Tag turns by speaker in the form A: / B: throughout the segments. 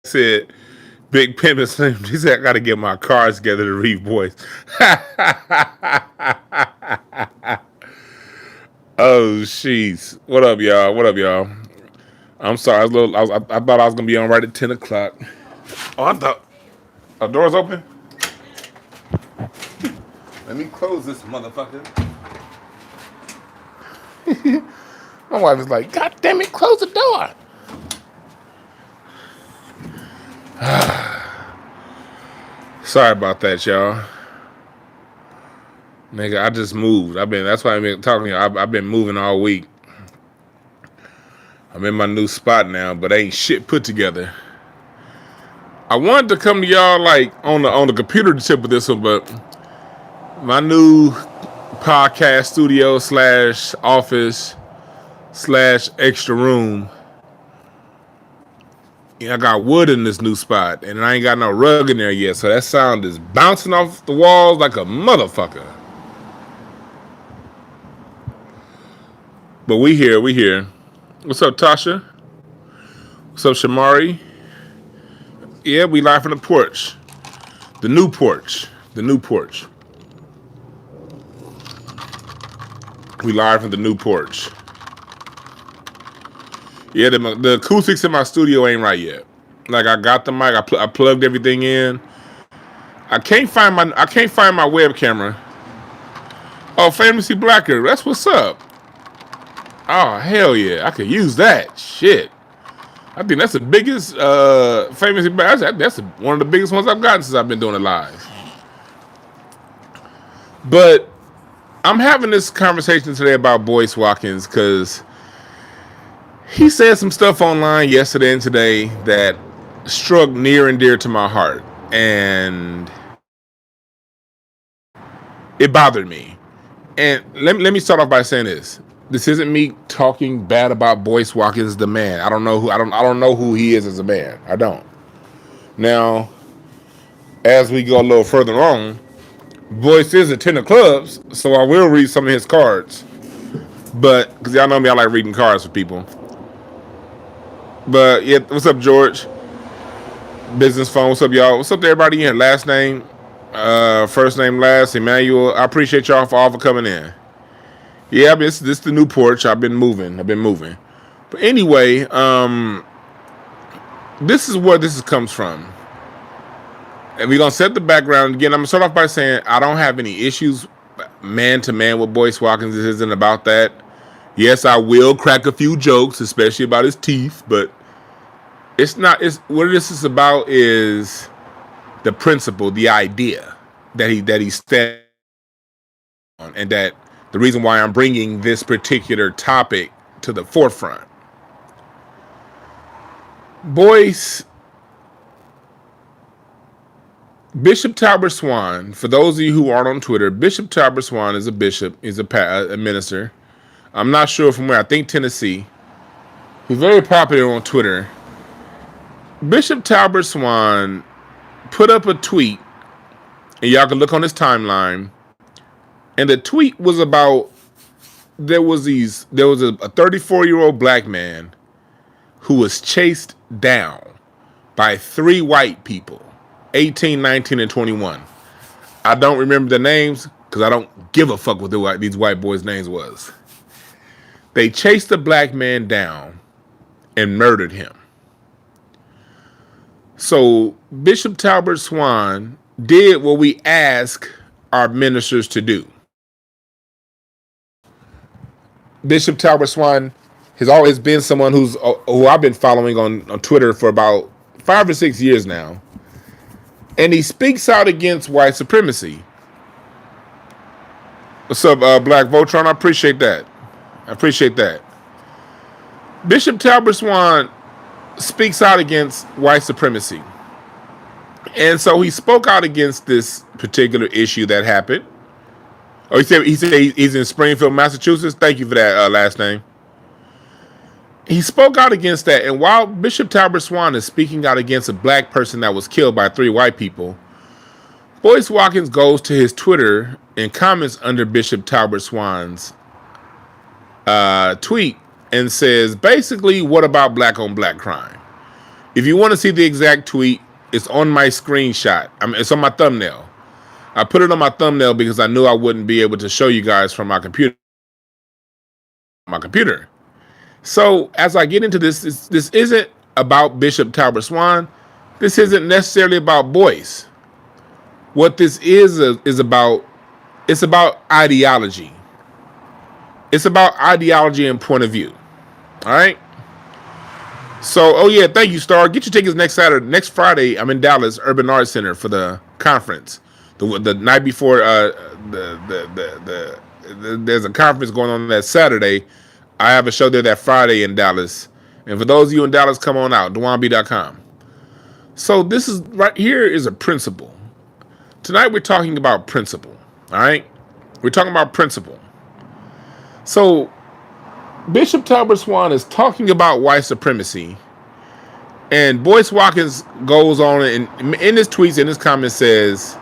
A: said, Big Pimp and Slim. He said, I got to get my cards together to read Boyce. Oh, jeez. What up, y'all? What up, y'all? I'm sorry. I thought I was going to be on right at 10 o'clock. Oh, I thought. Are doors open? Let me close this motherfucker. My wife is like, God damn it, close the door. Sorry about that, y'all. Nigga, I just moved. That's why I've been talking to you. I've been moving all week. I'm in my new spot now, but ain't shit put together. I wanted to come to y'all like on the computer tip of this one, but my new podcast studio / office / extra room. I got wood in this new spot, and I ain't got no rug in there yet, so that sound is bouncing off the walls like a motherfucker. But we here. What's up, Tasha? What's up, Shamari? Yeah, we live from the porch. The new porch. We live from the new porch. Yeah, the acoustics in my studio ain't right yet. Like, I got the mic, I plugged everything in. I can't find my web camera. Oh, Fantasy Blacker, that's what's up. Oh, hell yeah, I could use that. Shit. I think that's the biggest Fantasy Blacker. That's one of the biggest ones I've gotten since I've been doing it live. But I'm having this conversation today about Boyce Watkins because he said some stuff online yesterday and today that struck near and dear to my heart, and it bothered me. And let me start off by saying this: this isn't me talking bad about Boyce Watkins, the man. I don't know who he is as a man. I don't. Now, as we go a little further on, Boyce is attending clubs, so I will read some of his cards. But because y'all know me, I like reading cards for people. But yeah, what's up, George? Business phone. What's up, y'all? What's up to everybody in? Last name, first name, last. Emmanuel. I appreciate y'all for coming in. Yeah, this is the new porch. I've been moving. But anyway, this is where this comes from. And we're gonna set the background again. I'm gonna start off by saying I don't have any issues man to man with Boyce Watkins. This isn't about that. Yes, I will crack a few jokes, especially about his teeth, but it's not. It's what this is about is the principle, the idea that he stands on, and that the reason why I'm bringing this particular topic to the forefront. Boyce, Bishop Talbert Swan. For those of you who aren't on Twitter, Bishop Talbert Swan is a bishop. He's a minister. I'm not sure from where. I think Tennessee. He's very popular on Twitter. Bishop Talbert Swan put up a tweet, and y'all can look on his timeline. And the tweet was about there was a 34-year-old black man who was chased down by 3 white people, 18, 19, and 21. I don't remember the names because I don't give a fuck what these white boys' names was. They chased the black man down and murdered him. So Bishop Talbert Swan did what we ask our ministers to do. Bishop Talbert Swan has always been someone who I've been following on Twitter for about 5 or 6 years now. And he speaks out against white supremacy. What's up, Black Voltron? I appreciate that. Bishop Talbert Swan speaks out against white supremacy. And so he spoke out against this particular issue that happened. Oh, he said he's in Springfield, Massachusetts. Thank you for that last name. He spoke out against that. And while Bishop Talbert Swan is speaking out against a black person that was killed by 3 white people, Boyce Watkins goes to his Twitter and comments under Bishop Talbert Swan's tweet and says, basically, what about black on black crime? If you want to see the exact tweet, it's on my screenshot. It's on my thumbnail. I put it on my thumbnail because I knew I wouldn't be able to show you guys from my computer. So as I get into this isn't about Bishop Talbert Swan. This isn't necessarily about Boyce. What this is about, it's about ideology. It's about ideology and point of view. All right. So, oh yeah, thank you, Star. Get your tickets next Friday. I'm in Dallas Urban Arts Center for the conference. The night before, there's a conference going on that Saturday. I have a show there that Friday in Dallas. And for those of you in Dallas, come on out, DwannB.com. So this is right here is a principle. Tonight we're talking about principle. All right, we're talking about principle. So Bishop Talbert Swan is talking about white supremacy, and Boyce Watkins goes on and in his tweets, in his comments, says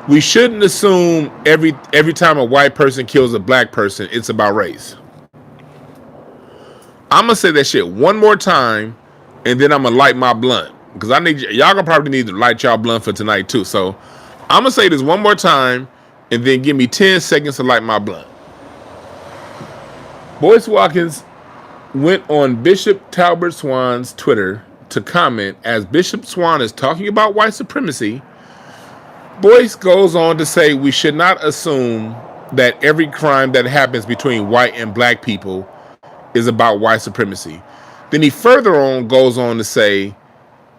A: we shouldn't assume every time a white person kills a black person, it's about race. I'm gonna say that shit one more time, and then I'm gonna light my blunt because I need y'all gonna probably need to light y'all blunt for tonight too. So I'm gonna say this one more time, and then give me 10 seconds to light my blunt. Boyce Watkins went on Bishop Talbert Swan's Twitter to comment as Bishop Swan is talking about white supremacy. Boyce goes on to say we should not assume that every crime that happens between white and black people is about white supremacy. Then he further on goes on to say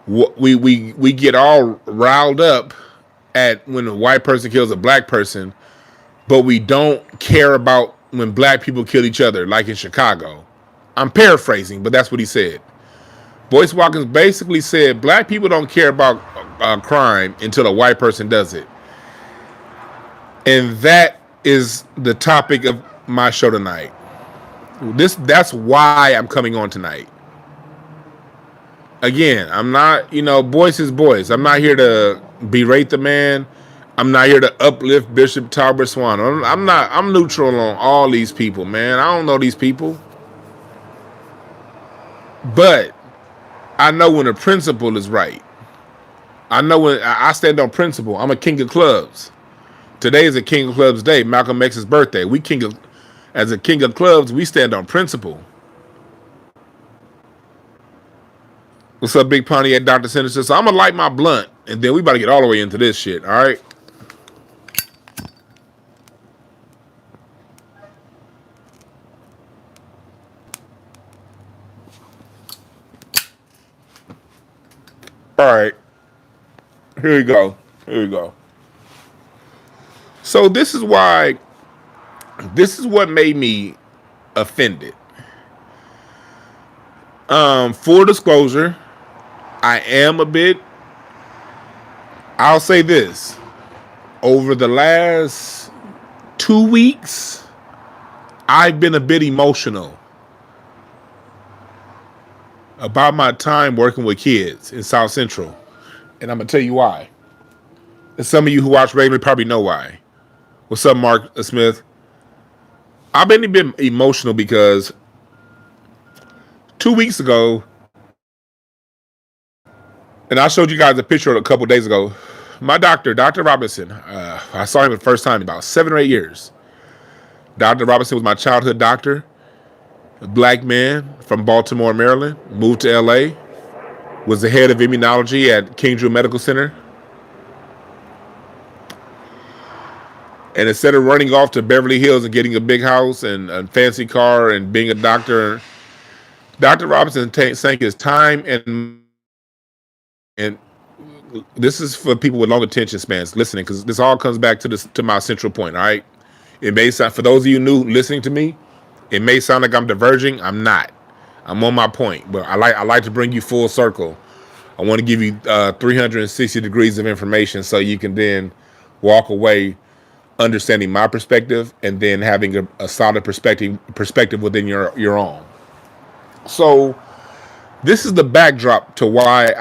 A: we get all riled up at when a white person kills a black person, but we don't care about when black people kill each other, like in Chicago. I'm paraphrasing, but that's what he said. Boyce Watkins basically said black people don't care about crime until a white person does it. And that is the topic of my show tonight. That's why I'm coming on tonight. Again, I'm not, Boyce is Boyce. I'm not here to berate the man. I'm not here to uplift Bishop Talbert Swan. I'm neutral on all these people, man. I don't know these people. But I know when a principle is right. I know when I stand on principle. I'm a king of clubs. Today is a king of clubs day. Malcolm X's birthday. As a king of clubs, we stand on principle. What's up, Big Pontiac, Dr. Sinister? So I'm going to light my blunt, and then we about to get all the way into this shit, all right? All right. Here we go. So this is what made me offended. Full disclosure, I'll say this. Over the last 2 weeks, I've been a bit emotional about my time working with kids in South Central. And I'm going to tell you why. And some of you who watch regularly probably know why. What's up, Mark Smith? I've been a bit emotional because 2 weeks ago, and I showed you guys a picture a couple days ago, my doctor, Dr. Robinson, I saw him the first time in about 7 or 8 years. Dr. Robinson was my childhood doctor, a black man from Baltimore, Maryland, moved to LA, was the head of immunology at King Drew Medical Center. And instead of running off to Beverly Hills and getting a big house and a fancy car and being a doctor, Dr. Robinson sank his time and this is for people with long attention spans listening, because this all comes back to my central point. All right, it may sound, for those of you new listening to me, it may sound like I'm diverging. I'm not. I'm on my point, but I like to bring you full circle. I want to give you 360 degrees of information so you can then walk away understanding my perspective and then having a solid perspective within your own. So this is the backdrop to why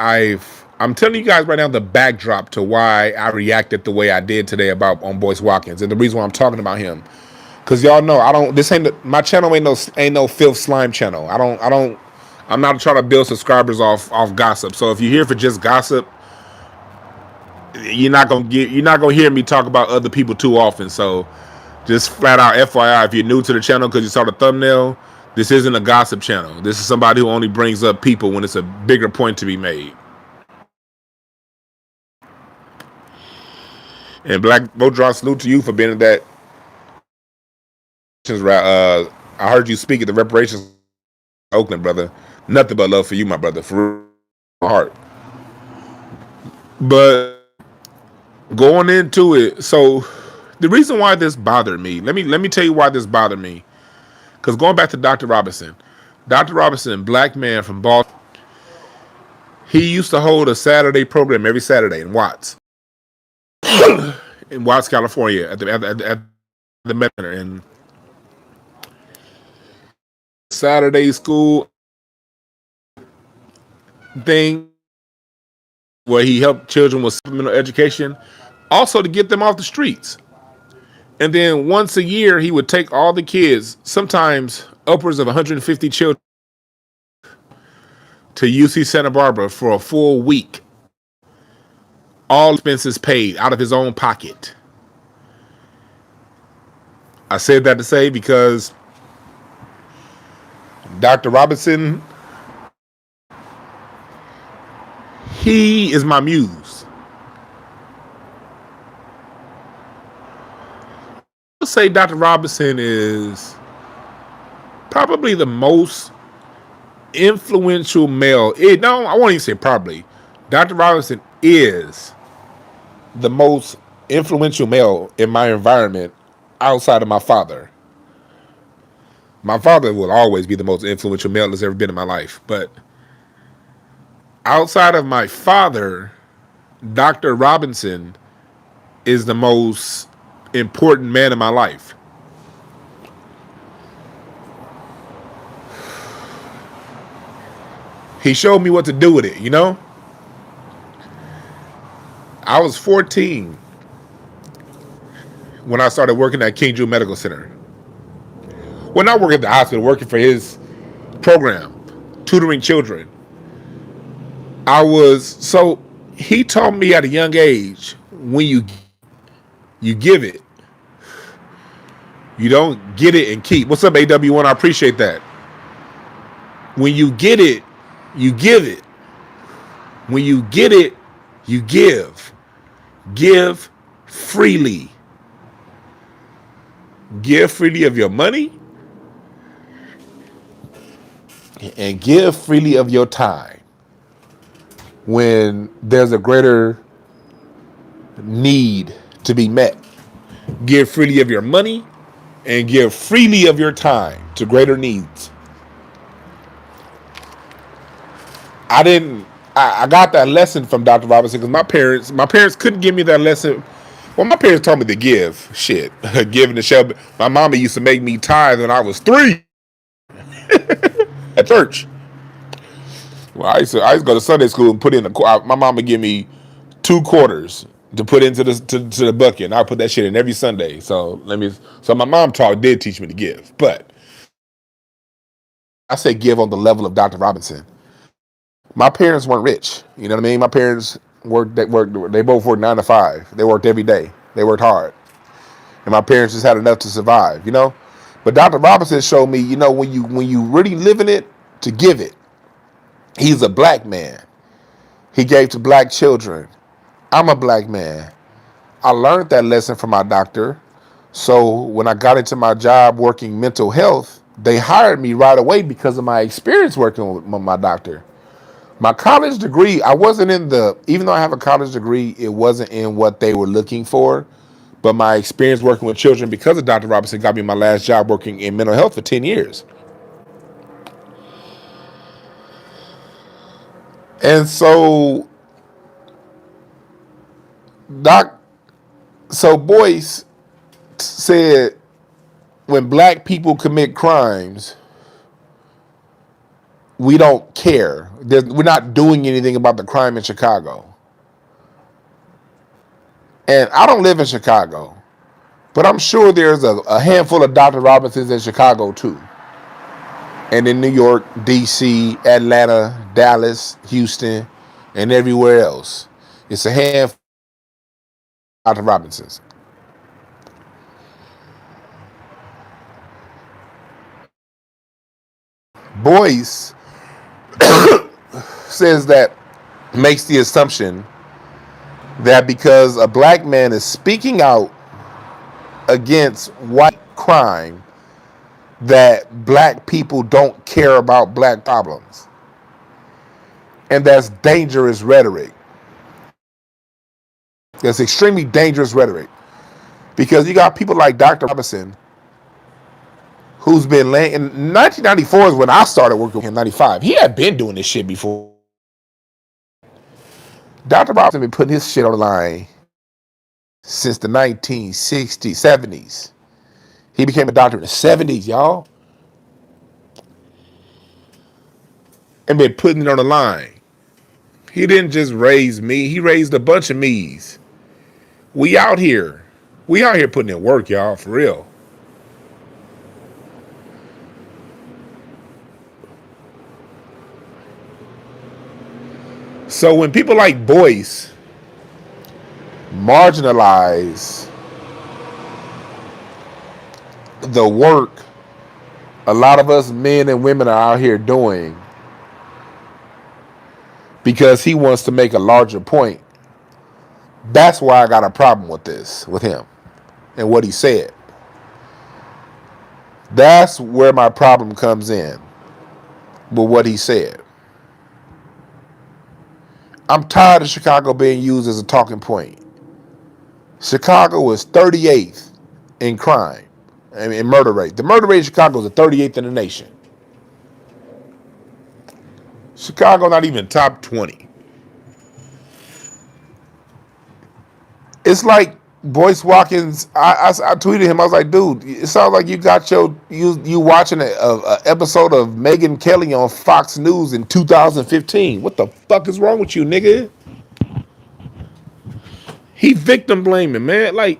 A: I'm telling you guys right now the backdrop to why I reacted the way I did today on Boyce Watkins, and the reason why I'm talking about him, because y'all know my channel ain't no filth slime channel. I I'm not trying to build subscribers off gossip. So if you're here for just gossip, you're not gonna hear me talk about other people too often. So just flat out FYI, if you're new to the channel because you saw the thumbnail, this isn't a gossip channel. This is somebody who only brings up people when it's a bigger point to be made. And Black Bodron, salute to you for being in that. I heard you speak at the reparations Oakland, brother. Nothing but love for you, my brother. For my heart. But going into it, so the reason why this bothered me, let me tell you why this bothered me. Because going back to Dr. Robinson, black man from Boston, he used to hold a Saturday program every Saturday in Watts, California, at the Met Center. And Saturday school thing where he helped children with supplemental education, also to get them off the streets. And then once a year, he would take all the kids, sometimes upwards of 150 children, to UC Santa Barbara for a full week. All expenses paid out of his own pocket. I said that to say because Dr. Robinson, he is my muse. I would say Dr. Robinson is probably the most influential male. I won't even say probably. Dr. Robinson is the most influential male in my environment outside of my father. My father will always be the most influential male that's ever been in my life. But outside of my father, Dr. Robinson is the most important man in my life. He showed me what to do with it, you know? I was 14 when I started working at King Jude Medical Center. Well, not working at the hospital, working for his program, tutoring children. He taught me at a young age, when you give it, you don't get it and keep. What's up, AW1? I appreciate that. When you get it, you give it. When you get it, you give. Give freely. Give freely of your money and give freely of your time when there's a greater need to be met. Give freely of your money and give freely of your time to greater needs. I got that lesson from Dr. Robinson because my parents couldn't give me that lesson. Well, my parents told me to give. Shit. Giving to Shelby. My mama used to make me tithe when I was 3 at church. Well, I used to go to Sunday school and put in my mama would give me 2 quarters to put into the bucket, and I put that shit in every Sunday. So my mom did teach me to give, but I say give on the level of Dr. Robinson. My parents weren't rich. You know what I mean? My parents they both worked 9 to 5. They worked every day. They worked hard. And my parents just had enough to survive, you know? But Dr. Robinson showed me, you know, when you really live in it, to give it. He's a black man. He gave to black children. I'm a black man. I learned that lesson from my doctor. So when I got into my job working mental health, they hired me right away because of my experience working with my doctor. My college degree, even though I have a college degree, it wasn't in what they were looking for. But my experience working with children because of Dr. Robinson got me my last job working in mental health for 10 years. And so, Boyce said, when black people commit crimes, we don't care. We're not doing anything about the crime in Chicago. And I don't live in Chicago, but I'm sure there's a handful of Dr. Robinsons in Chicago too. and in New York, D.C., Atlanta, Dallas, Houston, and everywhere else. It's a handful of Dr. Robinsons. Boyce says that, makes the assumption that because a black man is speaking out against white crime, that black people don't care about black problems. And that's dangerous rhetoric. That's extremely dangerous rhetoric. Because you got people like Dr. Robinson, who's been laying, in 1994 is when I started working with him, 95. He had been doing this shit before. Dr. Robinson been putting his shit on the line since the 1960s, 70s. He became a doctor in the 70s, y'all. And been putting it on the line. He didn't just raise me, he raised a bunch of me's. We out here. We out here putting in work, y'all, for real. So when people like Boyce marginalize the work a lot of us men and women are out here doing because he wants to make a larger point, that's why I got a problem with this, with him and what he said. That's where my problem comes in with what he said. I'm tired of Chicago being used as a talking point. Chicago is 38th in crime, in murder rate. The murder rate in Chicago is the 38th in the nation. Chicago not even top 20. It's like Boyce Watkins. I tweeted him. I was like, dude, it sounds like you got you watching a episode of Megyn Kelly on Fox News in 2015. What the fuck is wrong with you, nigga? He victim blaming, man. Like,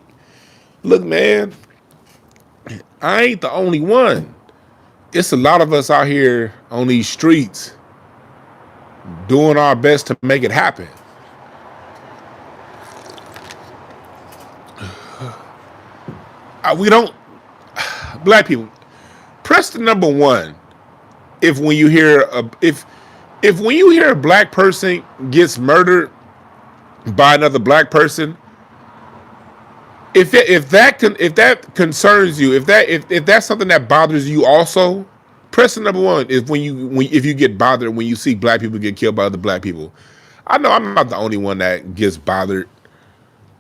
A: look, man, I ain't the only one. It's a lot of us out here on these streets doing our best to make it happen. We don't, black people, press the number one if when you hear when you hear a black person gets murdered by another black person, if that concerns you, if that's something that bothers you also, press the number one if if you get bothered when you see black people get killed by other black people. I know I'm not the only one that gets bothered.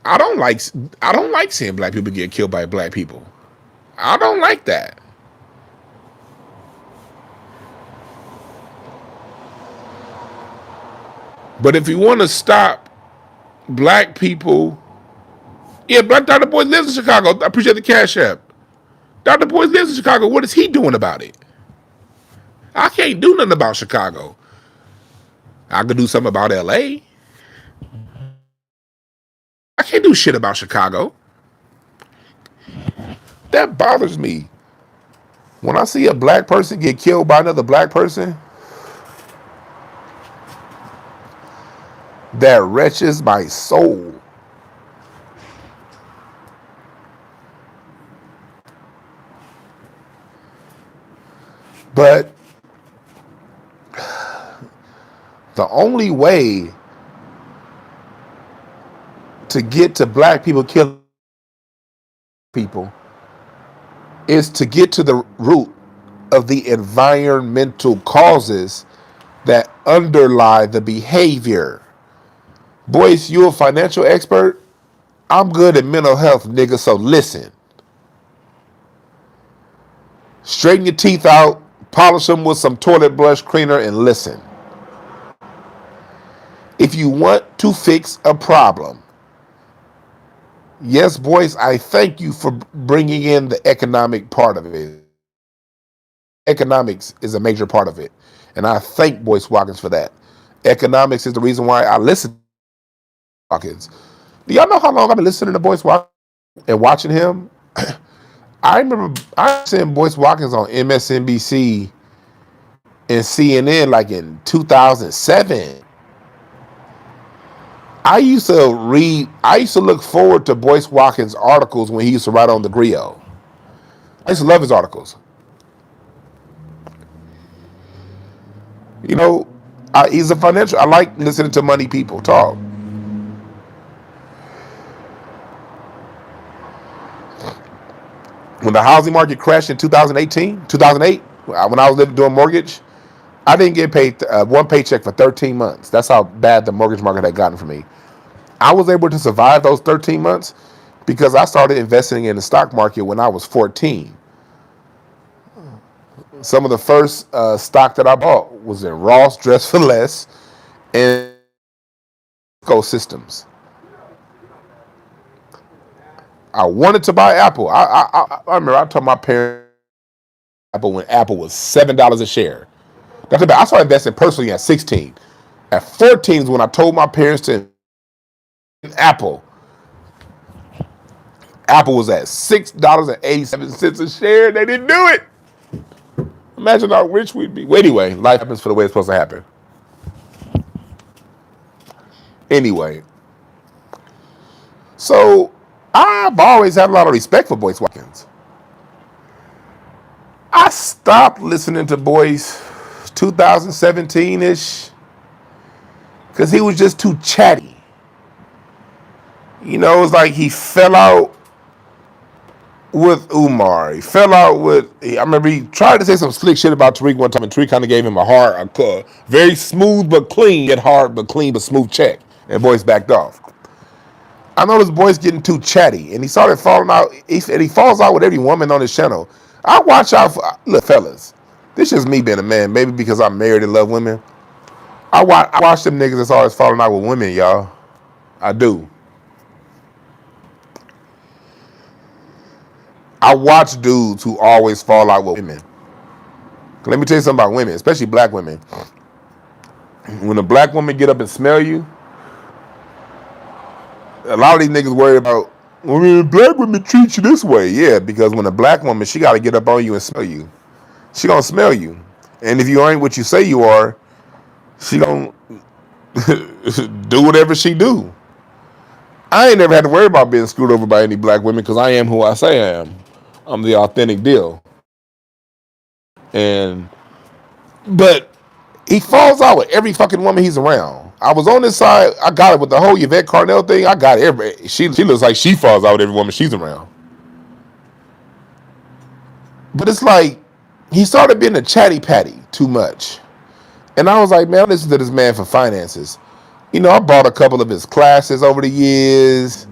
A: I don't like seeing black people get killed by black people. I don't like that. But if you want to stop black people, yeah, Black Dr. Boyce lives in Chicago. I appreciate the Cash App. Dr. Boyce lives in Chicago. What is he doing about it? I can't do nothing about Chicago. I could do something about LA. I can't do shit about Chicago. That bothers me. When I see a black person get killed by another black person, that wrenches my soul. But the only way to get to black people killing people is to get to the root of the environmental causes that underlie the behavior. Boyce, you a financial expert? I'm good at mental health, nigga, so listen. Straighten your teeth out, polish them with some toilet brush cleaner, and listen. If you want to fix a problem, yes, Boyce, I thank you for bringing in the economic part of it. Economics is a major part of it. And I thank Boyce Watkins for that. Economics is the reason why I listen to Watkins. Do y'all know how long I've been listening to Boyce Watkins and watching him? I remember I seen Boyce Watkins on MSNBC in CNN like in 2007. I used to look forward to Boyce Watkins' articles when he used to write on the Griot. I used to love his articles. You know, he's a financial. I like listening to money people talk. When the housing market crashed in 2008, when I was doing mortgage, I didn't get paid one paycheck for 13 months. That's how bad the mortgage market had gotten for me. I was able to survive those 13 months because I started investing in the stock market when I was 14. Some of the first stock that I bought was in Ross Dress for Less and Systems. I wanted to buy Apple. I remember I told my parents Apple when Apple was $7 a share. That's about. I started investing personally at 16. At 14 is when I told my parents to invest in Apple. Apple was at $6.87 a share. They didn't do it. Imagine how rich we'd be. Well, anyway, life happens for the way it's supposed to happen. Anyway, so I've always had a lot of respect for Boyce Watkins. I stopped listening to Boyce 2017-ish because he was just too chatty. You know, it's like he fell out with Umar. He fell out with, I remember he tried to say some slick shit about Tariq one time, and Tariq kind of gave him a very smooth but clean, yet hard but clean but smooth check, and Boyce backed off. I noticed Boyce getting too chatty, and he started falling out, and he falls out with every woman on his channel. I watch out for, look, fellas, this is me being a man, maybe because I'm married and love women. I watch them niggas that's always falling out with women, y'all. I do. I watch dudes who always fall out with women. Let me tell you something about women, especially black women. When a black woman get up and smell you, a lot of these niggas worry about, well, black women treat you this way. Yeah, because when a black woman, she got to get up on you and smell you. She gonna smell you. And if you ain't what you say you are, she gonna do whatever she do. I ain't never had to worry about being screwed over by any black women because I am who I say I am. I'm the authentic deal. But he falls out with every fucking woman he's around. I was on this side. I got it with the whole Yvette Carnell thing. I got it. She looks like she falls out with every woman she's around. But it's like he started being a chatty patty too much. And I was like, man, listen to this man for finances. You know, I bought a couple of his classes over the years.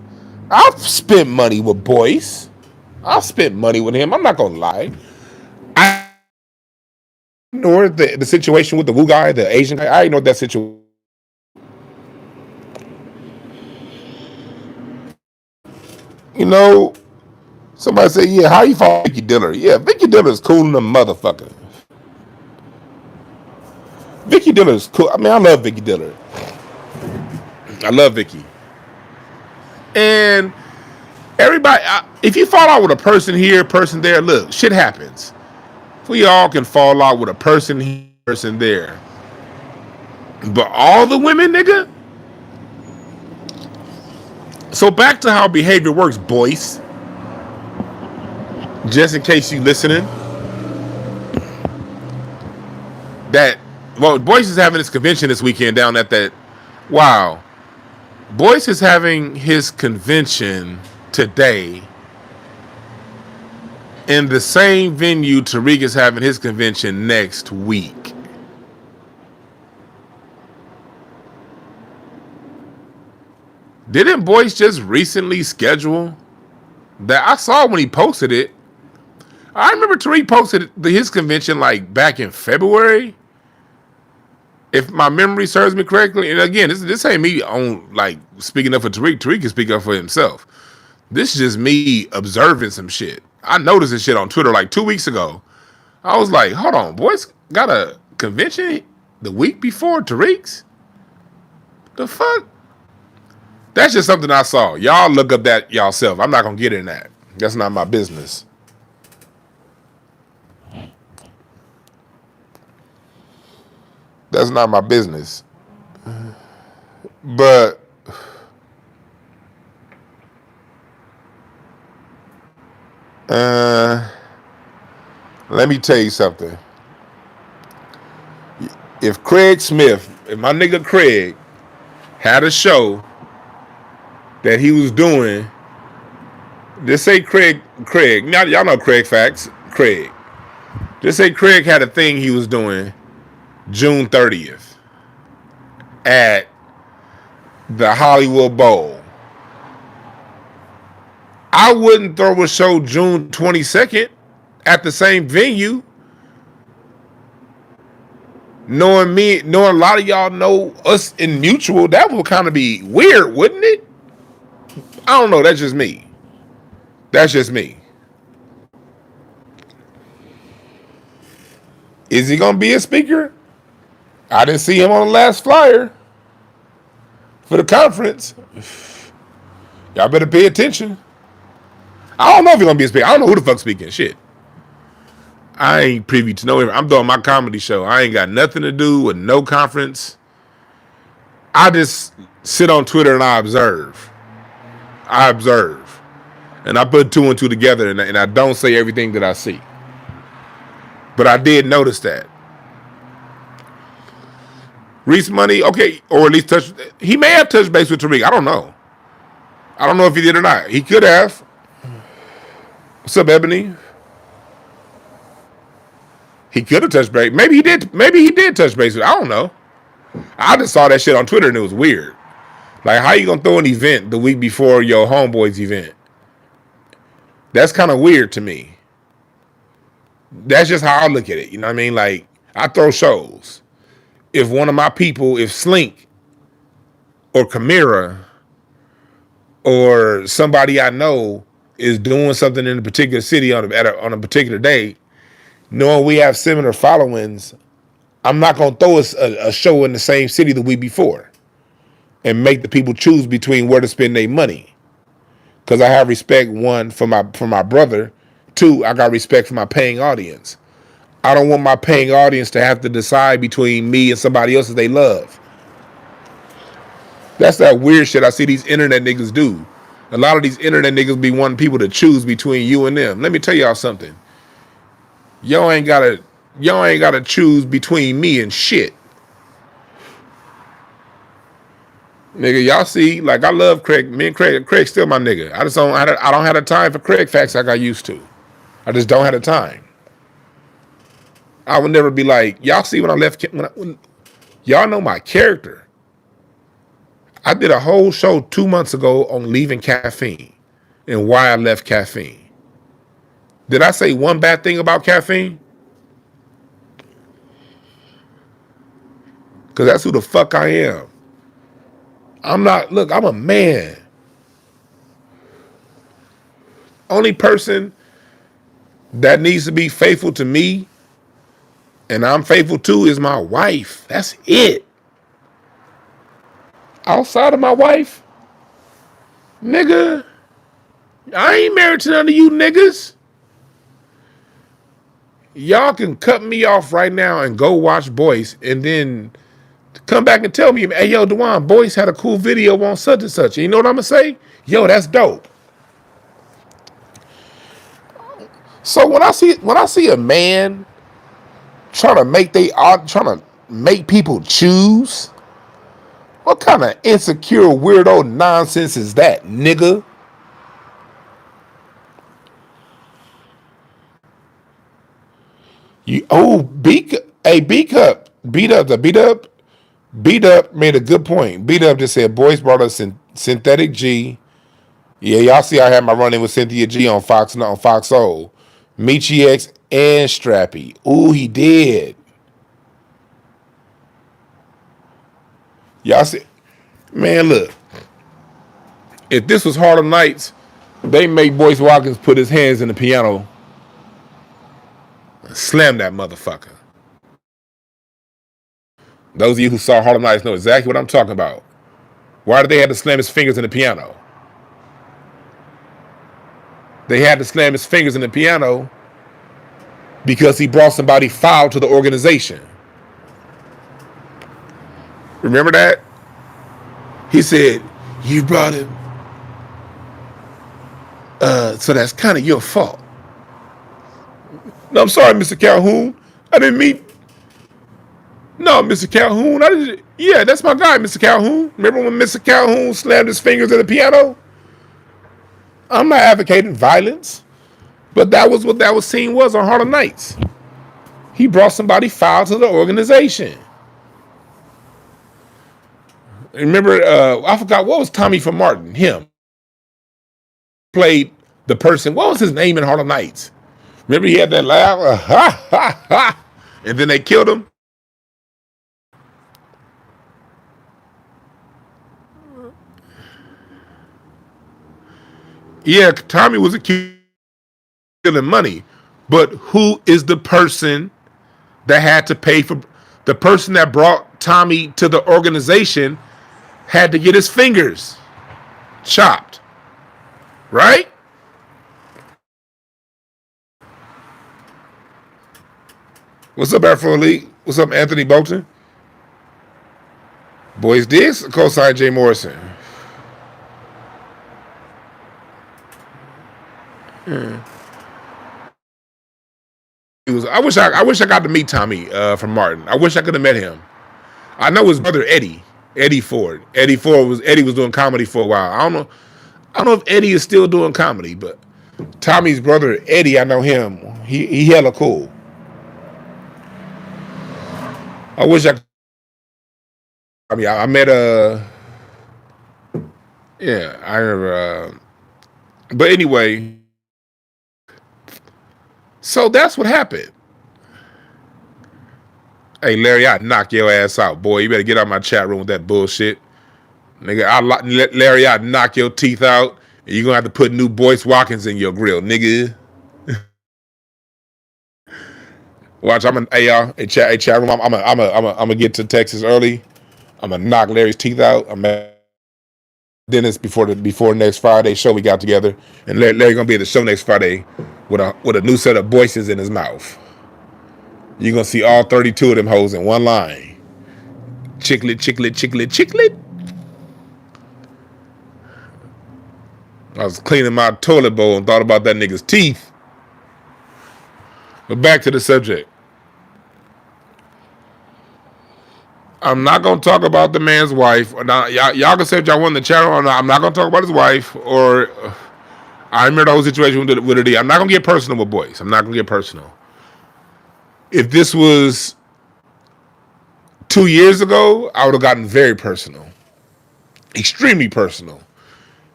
A: I've spent money with Boyce. I've spent money with him. I'm not going to lie. I ignored the situation with the Wu guy, the Asian guy. I ignored that situation. You know, somebody say, yeah, how you follow Vicky Diller? Yeah, Vicky Diller is cool in the motherfucker. Vicky Diller is cool. I mean, I love Vicky Diller. I love Vicky. And everybody, if you fall out with a person here, person there, look, shit happens. We all can fall out with a person here, person there. But all the women, nigga? So back to how behavior works, Boyce. Just in case you listening. Boyce is having his convention this weekend down at that. Wow. Boyce is having his convention today in the same venue Tariq is having his convention next week. Didn't Boyce just recently schedule that? I saw when he posted it. I remember Tariq posted his convention like back in February. If my memory serves me correctly, and again, this ain't me on like speaking up for Tariq. Tariq can speak up for himself. This is just me observing some shit. I noticed this shit on Twitter like 2 weeks ago. I was like, hold on, Boyce got a convention the week before Tariq's? The fuck? That's just something I saw. Y'all look up that y'allself. I'm not gonna get in that. That's not my business. That's not my business. But let me tell you something. If Craig Smith, if my nigga Craig had a show that he was doing, just say Craig, y'all know Craig facts, Craig. Just say Craig had a thing he was doing June 30th at the Hollywood Bowl. I wouldn't throw a show June 22nd at the same venue. Knowing a lot of y'all know us in mutual, that would kind of be weird, wouldn't it? I don't know. That's just me. Is he going to be a speaker? I didn't see him on the last flyer for the conference. Y'all better pay attention. I don't know if he's going to be a speaker. I don't know who the fuck's speaking. Shit. I ain't privy to no. I'm doing my comedy show. I ain't got nothing to do with no conference. I just sit on Twitter and I observe. And I put two and two together, and I don't say everything that I see. But I did notice that. Reese Money, okay, or at least he may have touched base with Tariq. I don't know. I don't know if he did or not. He could have. What's up, Ebony? He could have touched base. Maybe he did. Maybe he did touch base with. I don't know. I just saw that shit on Twitter and it was weird. Like, how you gonna throw an event the week before your homeboy's event? That's kind of weird to me. That's just how I look at it. You know what I mean? Like, I throw shows. If one of my people, if Slink or Kamira or somebody I know is doing something in a particular city on a particular day, knowing we have similar followings, I'm not going to throw a show in the same city the week before and make the people choose between where to spend their money. Because I have respect, one, for my brother. Two, I got respect for my paying audience. I don't want my paying audience to have to decide between me and somebody else that they love. That's that weird shit I see these internet niggas do. A lot of these internet niggas be wanting people to choose between you and them. Let me tell y'all something. Y'all ain't gotta choose between me and shit. Nigga, y'all see, like, I love Craig. Me and Craig's still my nigga. I don't have the time for Craig facts like I used to. I just don't have the time. I would never be like, y'all see when I left, when y'all know my character. I did a whole show 2 months ago on leaving caffeine and why I left caffeine. Did I say one bad thing about caffeine? Because that's who the fuck I am. I'm a man. Only person that needs to be faithful to me and I'm faithful to is my wife. That's it. Outside of my wife, nigga, I ain't married to none of you niggas. Y'all can cut me off right now and go watch Boyce and then come back and tell me, hey, yo, Dwann, Boyce had a cool video on such and such. And you know what I'm going to say? Yo, that's dope. So when I see a man trying to make people choose, what kind of insecure weirdo nonsense is that, nigga? Beat up made a good point. Beat up just said Boyce brought us synthetic G. Yeah, y'all see I had my run in with Cynthia G on Fox O. Michi X and Strappy. Ooh, he did. Y'all see, man, look. If this was Harlem Nights, they make Boyce Watkins put his hands in the piano and slam that motherfucker. Those of you who saw Harlem Nights know exactly what I'm talking about. Why did they have to slam his fingers in the piano? They had to slam his fingers in the piano because he brought somebody foul to the organization. Remember that? He said, you brought him. So that's kind of your fault. No, I'm sorry, Mr. Calhoun. I didn't mean. No, Mr. Calhoun. I didn't. Yeah, that's my guy, Mr. Calhoun. Remember when Mr. Calhoun slammed his fingers at the piano? I'm not advocating violence, but that was what that scene was on Harlem Nights. He brought somebody foul to the organization. Remember, I forgot, what was Tommy from Martin? Him. Played the person, what was his name in Harlem Nights? Remember he had that laugh? Ha, ha, ha. And then they killed him? Yeah, Tommy was accused of stealing money. But who is the person that had to pay for... The person that brought Tommy to the organization had to get his fingers chopped. Right? What's up, Afro Elite? What's up, Anthony Bolton? Boyce Diggs, co-sign Jay Morrison. I wish I got to meet Tommy from Martin. I wish I could have met him. I know his brother Eddie Ford. Eddie was doing comedy for a while. I don't know if Eddie is still doing comedy, but Tommy's brother Eddie, I know him. He hella cool. I wish I met yeah, I remember but anyway, so that's what happened. Hey Larry, I knock your ass out, boy. You better get out of my chat room with that bullshit. Nigga, Larry, I knock your teeth out, and you're gonna have to put new Boyce Watkins in your grill, nigga. Watch, hey chat room. I'm gonna get to Texas early. I'm gonna knock Larry's teeth out. I'm at Dennis before next Friday show we got together, and Larry gonna be at the show next Friday with a new set of Boyces in his mouth. You're gonna see all 32 of them hoes in one line. Chicklet, chicklet, chicklet, chicklet. I was cleaning my toilet bowl and thought about that nigga's teeth. But back to the subject. I'm not gonna talk about the man's wife. Now, y'all can say if y'all want in the channel or not. I'm not gonna talk about his wife or. I remember the whole situation with it. I'm not gonna get personal with Boyce. I'm not gonna get personal. If this was 2 years ago, I would have gotten very personal, extremely personal.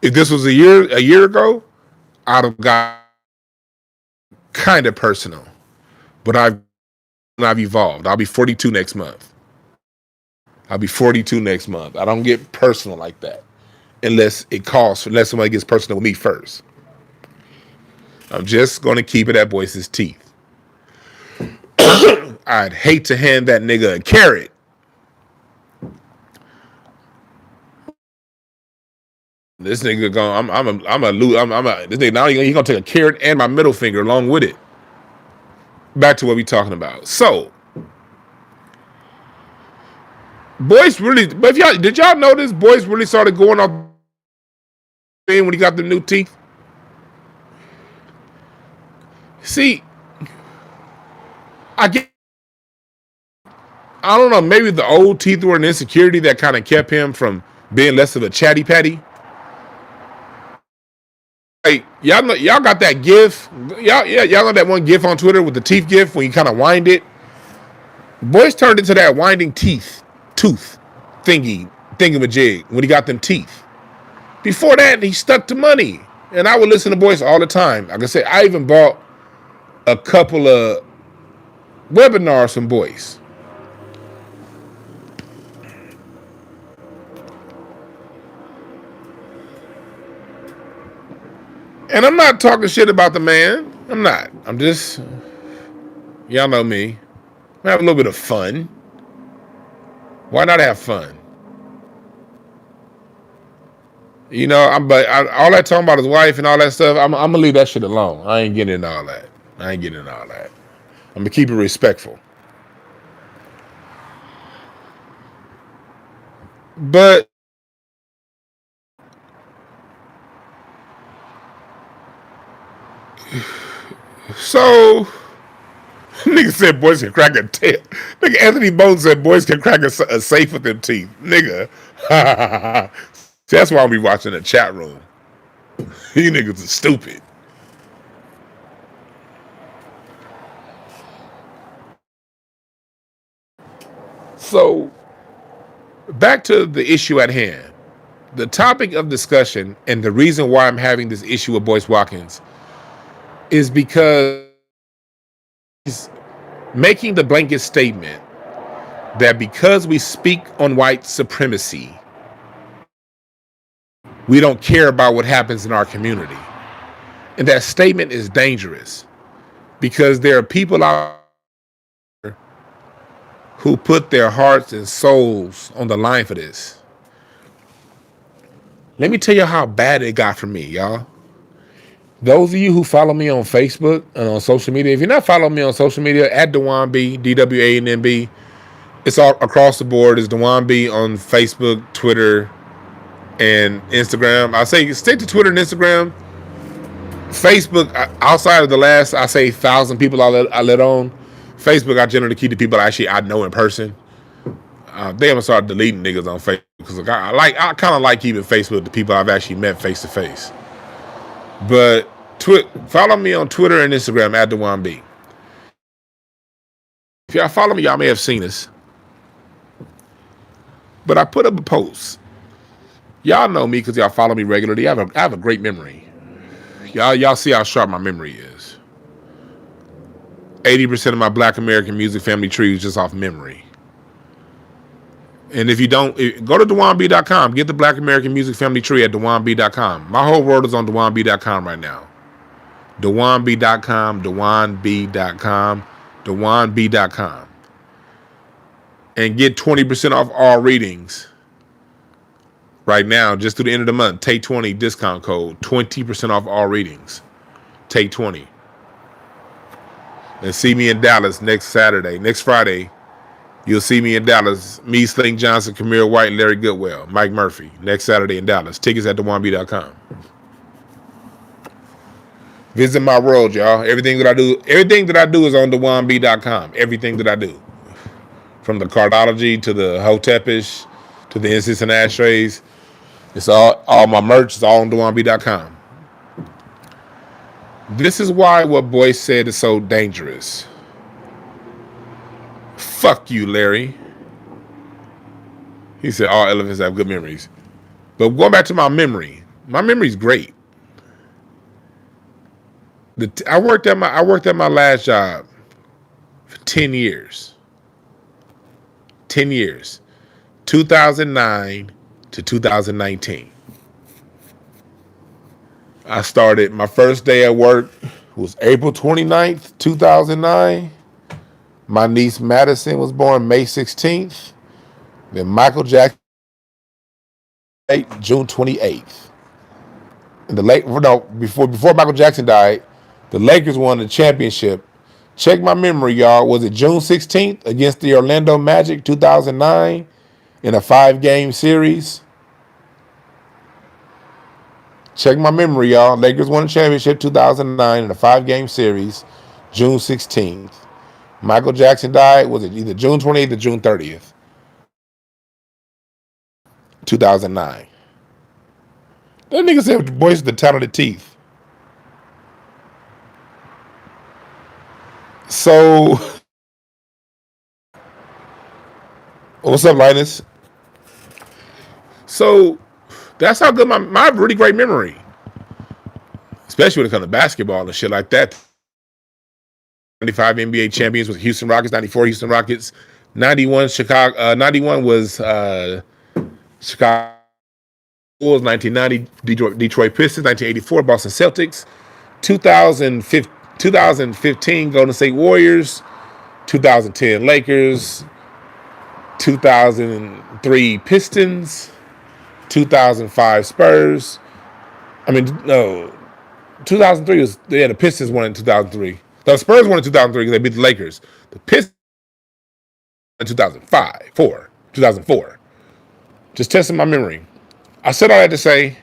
A: If this was a year ago, I'd have got kind of personal. But I've evolved. I'll be 42 next month. I don't get personal like that unless somebody gets personal with me first. I'm just going to keep it at Boyce's teeth. I'd hate to hand that nigga a carrot. This nigga going, this nigga now he gonna take a carrot and my middle finger along with it. Back to what we talking about. So, Boyce really, but did y'all notice Boyce really started going off when he got the new teeth? See, I don't know, maybe the old teeth were an insecurity that kind of kept him from being less of a chatty patty. Like, y'all got that gif. Y'all know that one gif on Twitter with the teeth gif when you kind of wind it. Boyce turned into that winding tooth thingamajig when he got them teeth. Before that, he stuck to money. And I would listen to Boyce all the time. Like I said, I even bought a couple of webinars from Boyce. And I'm not talking shit about the man. I'm not. I'm just, y'all know me. I have a little bit of fun. Why not have fun? You know, all that talking about his wife and all that stuff, I'm gonna leave that shit alone. I ain't getting into all that. I'm gonna keep it respectful. But so nigga said boys can crack a tail. Nigga Anthony Bowden said boys can crack a safe with them teeth. Nigga. See, that's why we watching the chat room. You niggas are stupid. So back to the issue at hand. The topic of discussion and the reason why I'm having this issue with Boyce Watkins is because he's making the blanket statement that because we speak on white supremacy, we don't care about what happens in our community. And that statement is dangerous because there are people out there who put their hearts and souls on the line for this. Let me tell you how bad it got for me, y'all. Those of you who follow me on Facebook and on social media, if you're not following me on social media, at Dwann B, DWANNB, it's all across the board. It's Dwann B on Facebook, Twitter, and Instagram. I say stick to Twitter and Instagram. Facebook, outside of the last, I say 1,000 people I let on. Facebook, I generally keep the people I know in person. They haven't started deleting niggas on Facebook because I kind of like keeping Facebook the people I've actually met face to face. But follow me on Twitter and Instagram at Dwann B. If y'all follow me, y'all may have seen this. But I put up a post. Y'all know me because y'all follow me regularly. I have a great memory. Y'all see how sharp my memory is. 80% of my Black American music family tree is just off memory. And if you don't, go to DwannB.com. Get the Black American music family tree at DwannB.com. My whole world is on DwannB.com right now. DwannB.com, DwannB.com, DwannB.com. And get 20% off all readings right now, just through the end of the month. Take 20 discount code, 20% off all readings. Take 20. And see me in Dallas next Friday. You'll see me in Dallas. Me, Sling Johnson, Kamir White, and Larry Goodwell. Mike Murphy. Next Saturday in Dallas. Tickets at DwannB.com. Visit my world, y'all. Everything that I do is on DwannB.com. Everything that I do. From the cardology to the Hotepish to the incense and ashtrays. It's all my merch is all on DwannB.com. This is why what Boyce said is so dangerous. Fuck you, Larry. He said all elephants have good memories. But going back to my memory's great. I worked at my last job for 10 years. 10 years. 2009 to 2019. I started my first day at work was April 29th, 2009. My niece Madison was born May 16th. Then Michael Jackson, June 28th. And before Michael Jackson died, the Lakers won the championship. Check my memory, y'all. Was it June 16th against the Orlando Magic, 2009, in a 5-game series? Check my memory, y'all. Lakers won the championship 2009 in a 5-game series, June 16th. Michael Jackson died, was it either June 28th or June 30th? 2009. That nigga said Boyce the talented teeth. So, what's up, Linus? So, that's how good my really great memory. Especially when it comes to basketball and shit like that. 95 NBA champions with Houston Rockets, 94 Houston Rockets, 91 Chicago, 91 was Chicago Bulls, 1990 Detroit Pistons, 1984 Boston Celtics, 2015 Golden State Warriors, 2010 Lakers, 2003 Pistons, 2005 Spurs. 2003 the Pistons won in 2003. The Spurs won in 2003 because they beat the Lakers. The Pistons in 2004. Just testing my memory. I said all that to say,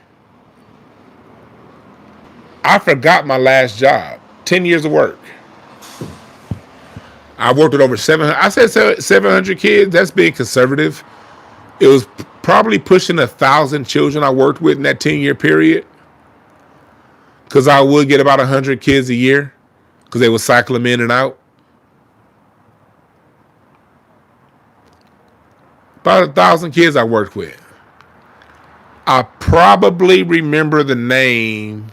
A: I forgot my last job. 10 years of work. I worked with over 700. I said 700 kids. That's being conservative. It was probably pushing 1,000 children I worked with in that 10-year period. Because I would get about 100 kids a year. Because they would cycle them in and out. About 1,000 kids I worked with. I probably remember the name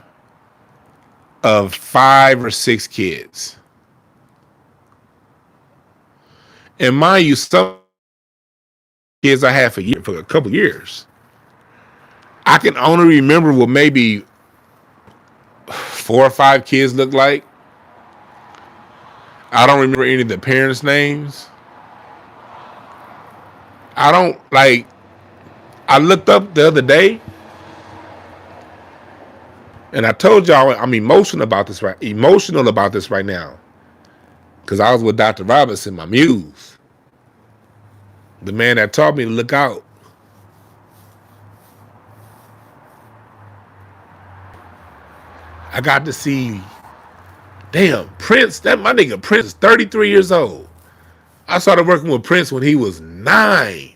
A: of 5 or 6 kids. And mind you, some kids I had for a couple years. I can only remember what maybe 4 or 5 kids looked like. I don't remember any of the parents' names. I looked up the other day, and I told y'all I'm emotional about this right now. Because I was with Dr. Robinson, my muse. The man that taught me to look out. I got to see, damn, Prince, my nigga Prince is 33 years old. I started working with Prince when he was 9.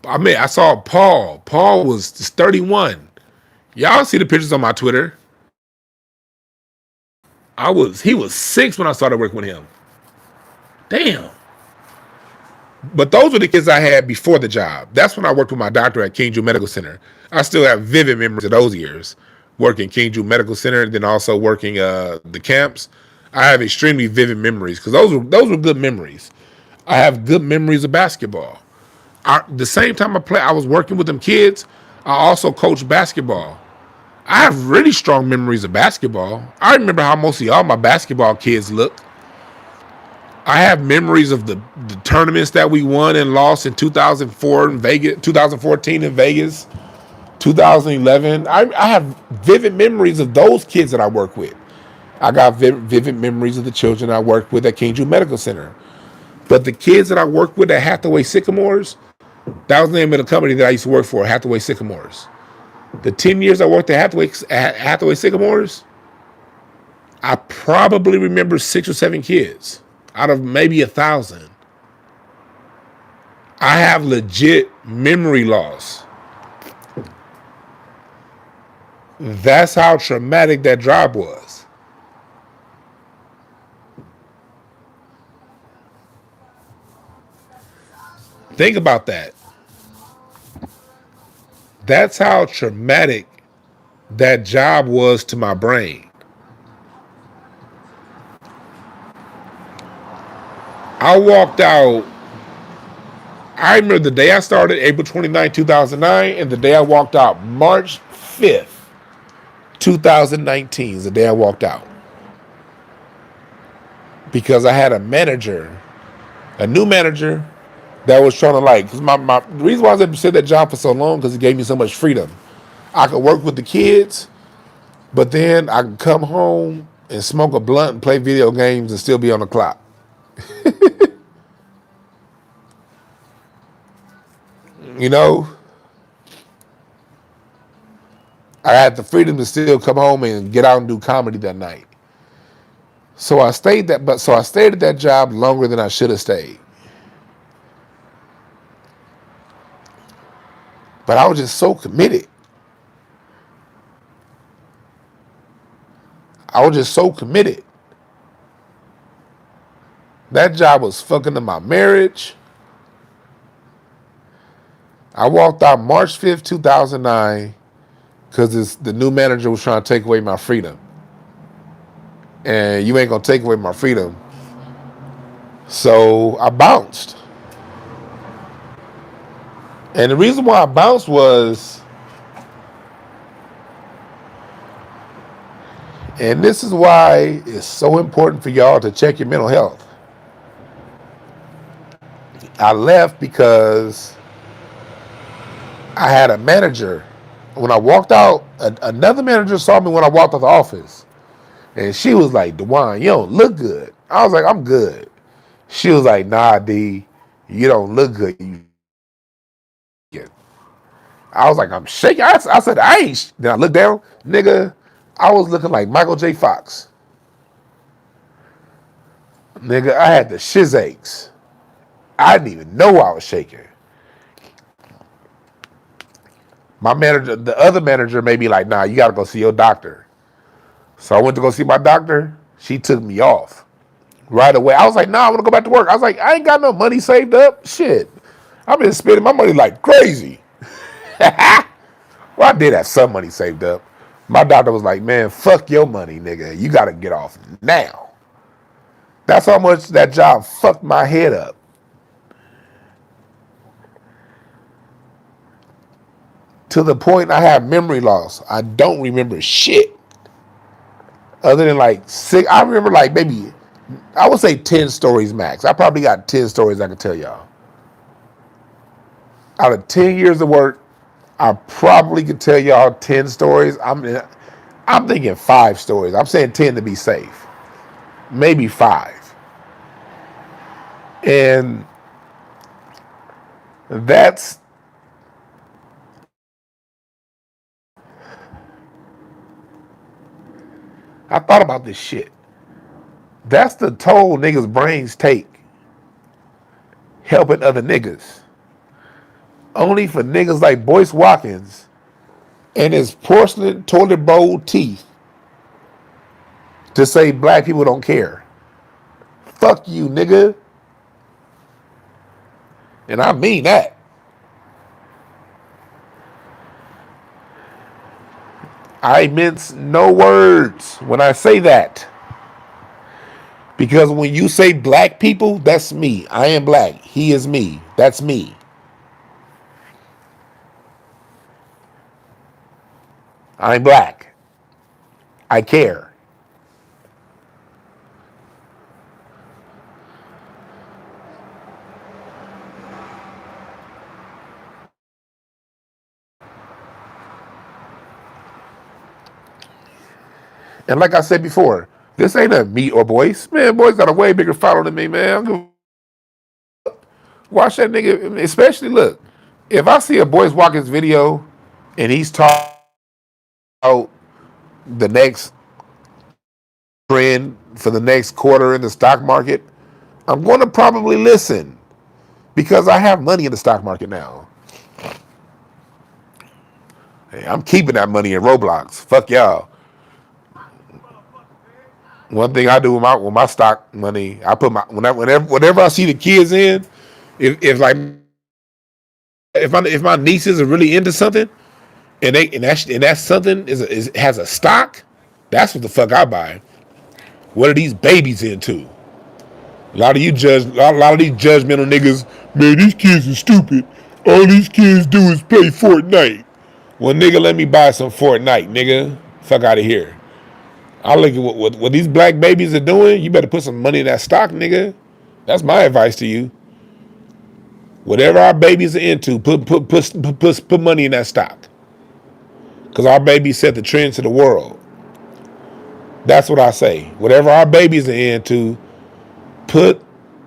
A: I saw Paul. Paul was 31. Y'all see the pictures on my Twitter. He was 6 when I started working with him. Damn. But those were the kids I had before the job. That's when I worked with my doctor at King Jude Medical Center. I still have vivid memories of those years. Working King Jude Medical Center, and then also working the camps. I have extremely vivid memories because those were good memories. I have good memories of basketball. The same time I was working with them kids, I also coached basketball. I have really strong memories of basketball. I remember how mostly all my basketball kids looked. I have memories of the tournaments that we won and lost in 2004 in Vegas, 2014 in Vegas, 2011. I have vivid memories of those kids that I work with. I got vivid memories of the children I worked with at King Jude Medical Center. But the kids that I worked with at Hathaway Sycamores, that was the name of the company that I used to work for, Hathaway Sycamores. The 10 years I worked at Hathaway Sycamores, I probably remember 6 or 7 kids out of maybe 1,000. I have legit memory loss. That's how traumatic that job was. Think about that. That's how traumatic that job was to my brain. I walked out. I remember the day I started, April 29, 2009, and the day I walked out, March 5th, 2019 is the day I walked out. Because I had a new manager that was trying to because the reason why I was at that job for so long, because it gave me so much freedom. I could work with the kids, but then I could come home and smoke a blunt and play video games and still be on the clock. You know, I had the freedom to still come home and get out and do comedy that night. So I stayed at that job longer than I should have stayed. But I was just so committed. That job was fucking to my marriage. I walked out March 5th, 2009, because the new manager was trying to take away my freedom. And you ain't going to take away my freedom. So I bounced. And the reason why I bounced was, and this is why it's so important for y'all to check your mental health. I left because I had a manager. When I walked out, another manager saw me when I walked out the office. And she was like, Dwann, you don't look good. I was like, I'm good. She was like, nah, D, you don't look good. You
B: I was like, I'm shaking. I said, I ain't. Then I looked down, nigga. I was looking like Michael J. Fox. Nigga, I had the shiz aches. I didn't even know I was shaking. My manager, the other manager, made me like, nah, you gotta go see your doctor. So I went to go see my doctor. She took me off right away. I was like, nah, I want to go back to work. I was like, I ain't got no money saved up. Shit. I've been spending my money like crazy. Well, I did have some money saved up. My doctor was like, man, fuck your money, nigga. You got to get off now. That's how much that job fucked my head up. To the point I have memory loss. I don't remember shit. Other than like six, I remember like maybe, I would say 10 stories max. I probably got 10 stories I can tell y'all. Out of 10 years of work, I probably could tell y'all 10 stories. I'm thinking 5 stories. I'm saying 10 to be safe. Maybe 5. And that's, I thought about this shit. That's the toll niggas' brains take helping other niggas. Only for niggas like Boyce Watkins and his porcelain toilet bowl teeth to say black people don't care. Fuck you, nigga. And I mean that. I mince no words when I say that. Because when you say black people, that's me. I am black. He is me. That's me. I'm black. I care. And like I said before, this ain't a me or Boyce. Man, Boyce got a way bigger follow than me, man. Watch that nigga, especially look. If I see a Boyce Watkins video and he's talking about the next trend for the next quarter in the stock market, I'm going to probably listen because I have money in the stock market now. Hey, I'm keeping that money in Roblox. Fuck y'all. One thing I do with my stock money, I put my whenever I see the kids in, if like if my nieces are really into something and that something has a stock, that's what the fuck I buy. What are these babies into? A lot of these judgmental niggas, man, these kids are stupid. All these kids do is play Fortnite. Well, nigga, let me buy some Fortnite, nigga. Fuck out of here. I look at what these black babies are doing. You better put some money in that stock, nigga. That's my advice to you. Whatever our babies are into, put money in that stock. Because our babies set the trend to the world. That's what I say. Whatever our babies are into, put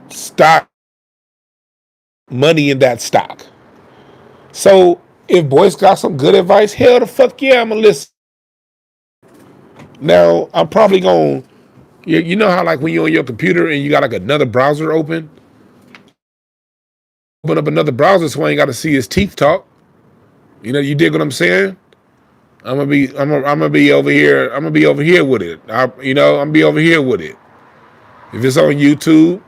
B: stock money in that stock. So if Boyce got some good advice, hell the fuck yeah, I'm gonna listen. Now I'm probably gonna, you know how like when you're on your computer and you got like another browser open, open up another browser so I ain't got to see his teeth talk. You know, you dig what I'm saying? I'm gonna be over here. I'm gonna be over here with it. I'm gonna be over here with it. If it's on YouTube,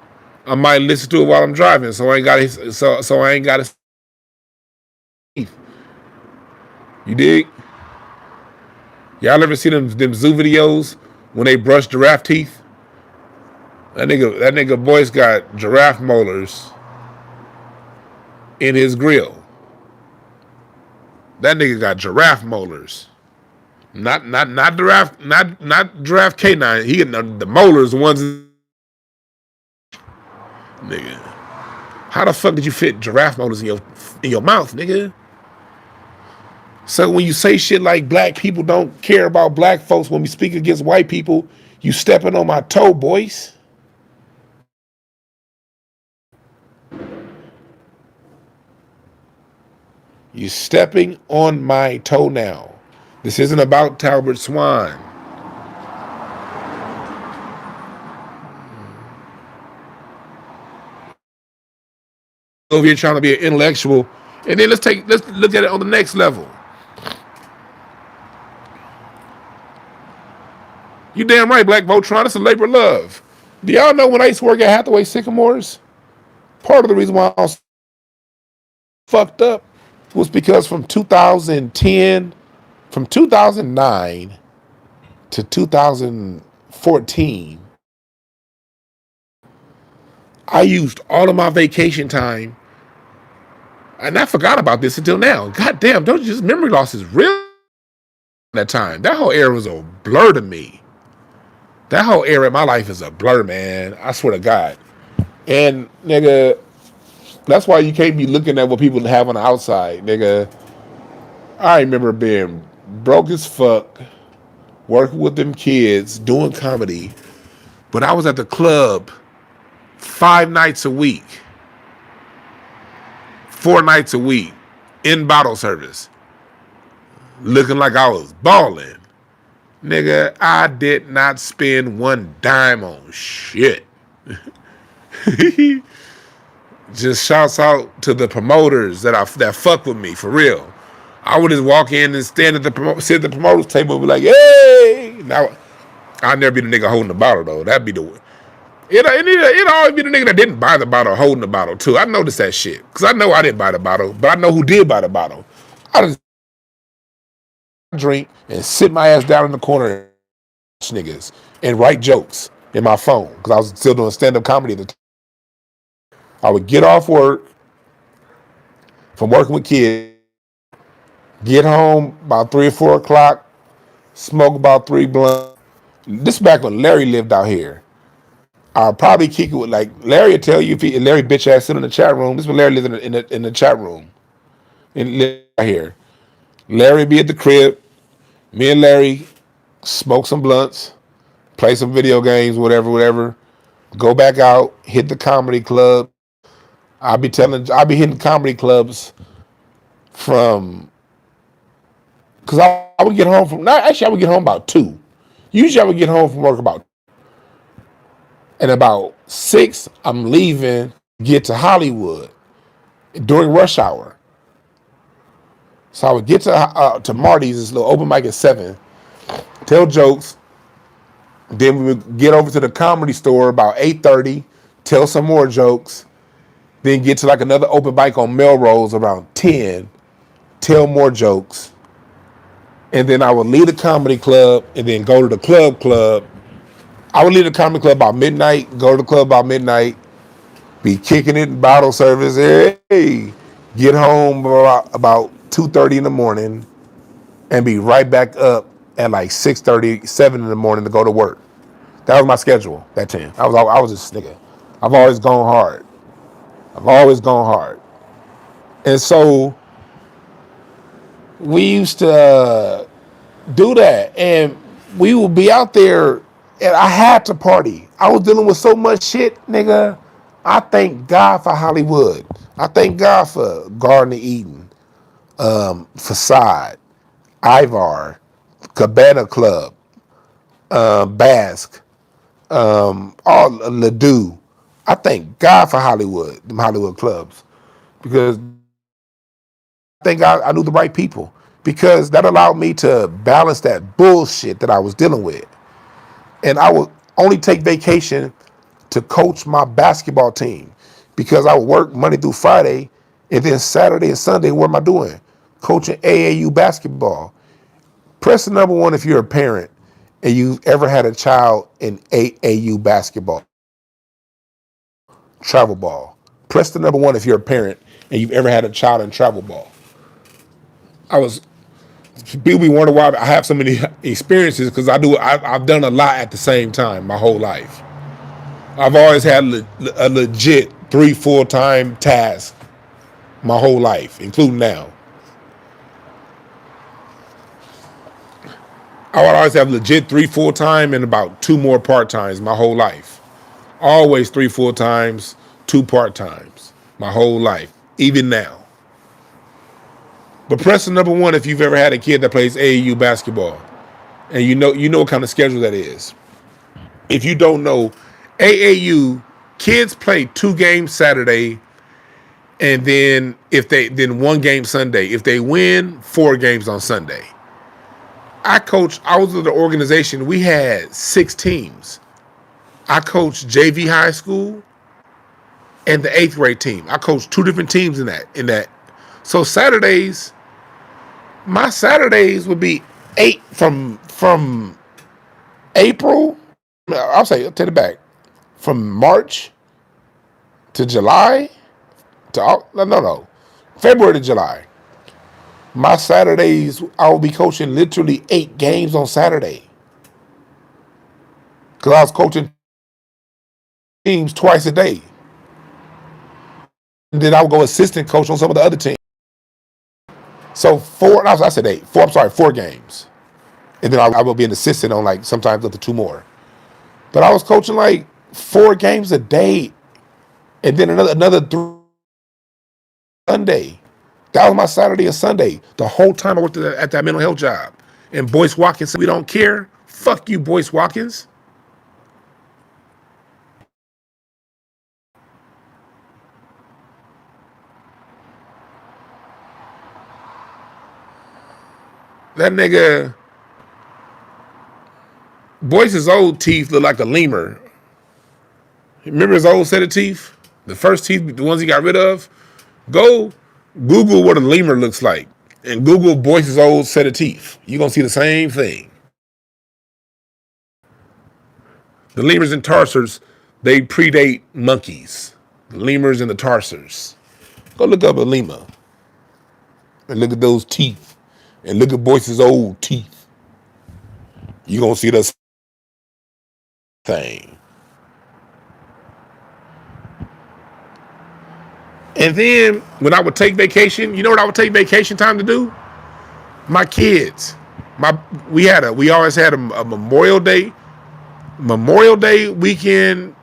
B: I might listen to it while I'm driving, so I ain't got so I ain't got to. You dig? Y'all ever see them zoo videos when they brush giraffe teeth? That nigga Boyce got giraffe molars in his grill. That nigga got giraffe molars. Not giraffe canine. He getting the molars, the ones. Nigga, how the fuck did you fit giraffe molars in your mouth, nigga? So when you say shit like black people don't care about black folks when we speak against white people, you stepping on my toe, Boyce. You stepping on my toenail. This isn't about Talbert Swan. Over here trying to be an intellectual, and then let's look at it on the next level. You damn right, Black Voltron. It's a labor of love. Do y'all know when I used to work at Hathaway Sycamores? Part of the reason why I was fucked up was because from 2009 to 2014, I used all of my vacation time, and I forgot about this until now. God damn, don't you just memory loss is real that time. That whole era was a blur to me. That whole era in my life is a blur, man. I swear to God. And nigga, that's why you can't be looking at what people have on the outside, nigga. I remember being broke as fuck, working with them kids, doing comedy, but I was at the club 5 nights a week, 4 nights a week, in bottle service, looking like I was balling. Nigga, I did not spend one dime on shit. Just shouts out to the promoters that fuck with me, for real. I would just walk in and stand at sit at the promoters table and be like, hey! Now, I'd never be the nigga holding the bottle, though. That'd be the one. It'd always be the nigga that didn't buy the bottle holding the bottle, too. I noticed that shit. Because I know I didn't buy the bottle, but I know who did buy the bottle. I just drink and sit my ass down in the corner niggas and write jokes in my phone because I was still doing stand-up comedy at the time. I would get off work from working with kids, get home about 3 or 4 o'clock, smoke about 3 blunts. This is back when Larry lived out here. I'll probably kick it with, like, Larry will tell you, if Larry bitch ass sit in the chat room. This is when Larry lived in the chat room. And lived out here. Larry be at the crib. Me and Larry smoke some blunts, play some video games, whatever. Go back out, hit the comedy club. I'll be hitting comedy clubs from, because I would get home from, I would get home about 2. Usually I would get home from work about, and about 6, I'm leaving, get to Hollywood during rush hour. So I would get to Marty's, this little open mic at 7, tell jokes. Then we would get over to the comedy store about 8:30, tell some more jokes. Then get to like another open mic on Melrose around 10, tell more jokes. And then I would leave the comedy club and then go to the club. I would leave the comedy club about midnight, go to the club about midnight, be kicking it in bottle service. Hey, get home about 2:30 in the morning and be right back up at like 6:30, 7 in the morning to go to work. That was my schedule that time. I was just nigga. I've always gone hard. And so we used to do that, and we would be out there, and I had to party. I was dealing with so much shit, nigga. I thank God for Hollywood. I thank God for Garden of Eden, Facade, Ivar, Cabana Club, Basque, all Ledoux. I thank God for Hollywood, them Hollywood clubs, because I think I knew the right people, because that allowed me to balance that bullshit that I was dealing with. And I would only take vacation to coach my basketball team, because I would work Monday through Friday, and then Saturday and Sunday, what am I doing? Coaching AAU basketball. Press the number 1 if you're a parent and you've ever had a child in AAU basketball. Travel ball. Press the number 1 if you're a parent and you've ever had a child in travel ball. People be wondering why I have so many experiences, because I've done a lot at the same time my whole life. I've always had a legit 3 full-time tasks my whole life, including now. I would always have legit 3 full-time and about 2 more part-times my whole life. Always 3 full-times, 2 part-times my whole life, even now. But press the number one if you've ever had a kid that plays AAU basketball, and you know what kind of schedule that is. If you don't know, AAU kids play 2 games Saturday, and then then 1 game Sunday. If they win, 4 games on Sunday. I was with the organization. We had 6 teams. I coached JV high school and the 8th grade team. I coached 2 different teams in that. So Saturdays, my Saturdays would be 8 from April. I'll take it back. From March to July no. February to July. My Saturdays, I will be coaching literally 8 games on Saturday. Because I was coaching teams twice a day. And then I would go assistant coach on some of the other teams. So 4 games. And then I will be an assistant on like sometimes up to 2 more. But I was coaching like 4 games a day. And then another 3 Sunday. That was my Saturday and Sunday. The whole time I worked at that mental health job. And Boyce Watkins said, we don't care. Fuck you, Boyce Watkins. That nigga, Boyce's old teeth look like a lemur. Remember his old set of teeth? The first teeth, the ones he got rid of? Go Google what a lemur looks like and Google Boyce's old set of teeth. You're going to see the same thing. The lemurs and tarsiers, they predate monkeys. The lemurs and the tarsiers. Go look up a lemur and look at those teeth and look at Boyce's old teeth. You're going to see the thing. And then when I would take vacation, you know what I would take vacation time to do? My kids. We always had a Memorial Day. Memorial Day weekend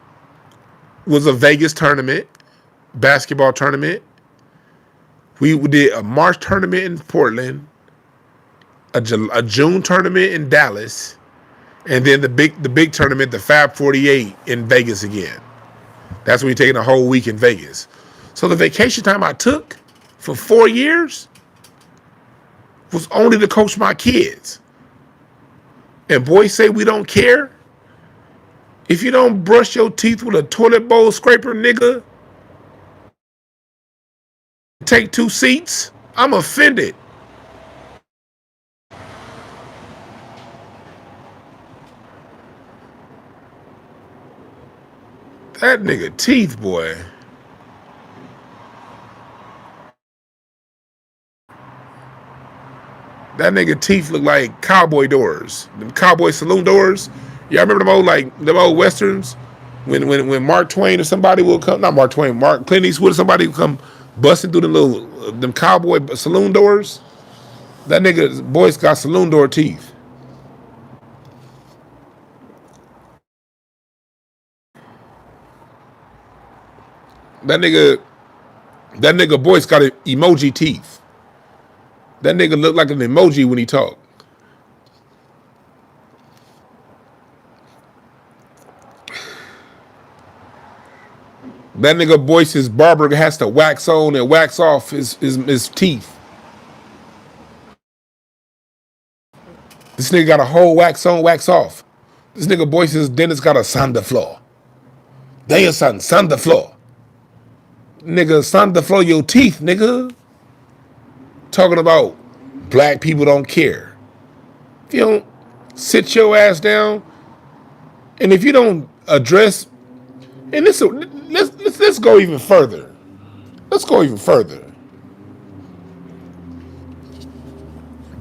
B: was a Vegas tournament, basketball tournament. We did a March tournament in Portland, a June tournament in Dallas, and then the big tournament, the Fab 48 in Vegas again. That's when you're taking a whole week in Vegas. So the vacation time I took for 4 years was only to coach my kids. And boys say we don't care. If you don't brush your teeth with a toilet bowl scraper, nigga, take 2 seats, I'm offended. That nigga teeth, boy. That nigga teeth look like cowboy doors. Them cowboy saloon doors. Y'all remember them old westerns? When Mark Twain or somebody will come, not Mark Twain, Clint Eastwood or somebody will come busting through them cowboy saloon doors? That nigga Boyce got saloon door teeth. That nigga Boyce got emoji teeth. That nigga look like an emoji when he talk. That nigga Boyce's barber has to wax on and wax off his teeth. This nigga got a whole wax on, wax off. This nigga Boyce's dentist got a sand the floor. Damn son, sand the floor. Nigga, sand the floor your teeth, nigga. Talking about black people don't care. If you don't sit your ass down, and if you don't address, and let's go even further. Let's go even further.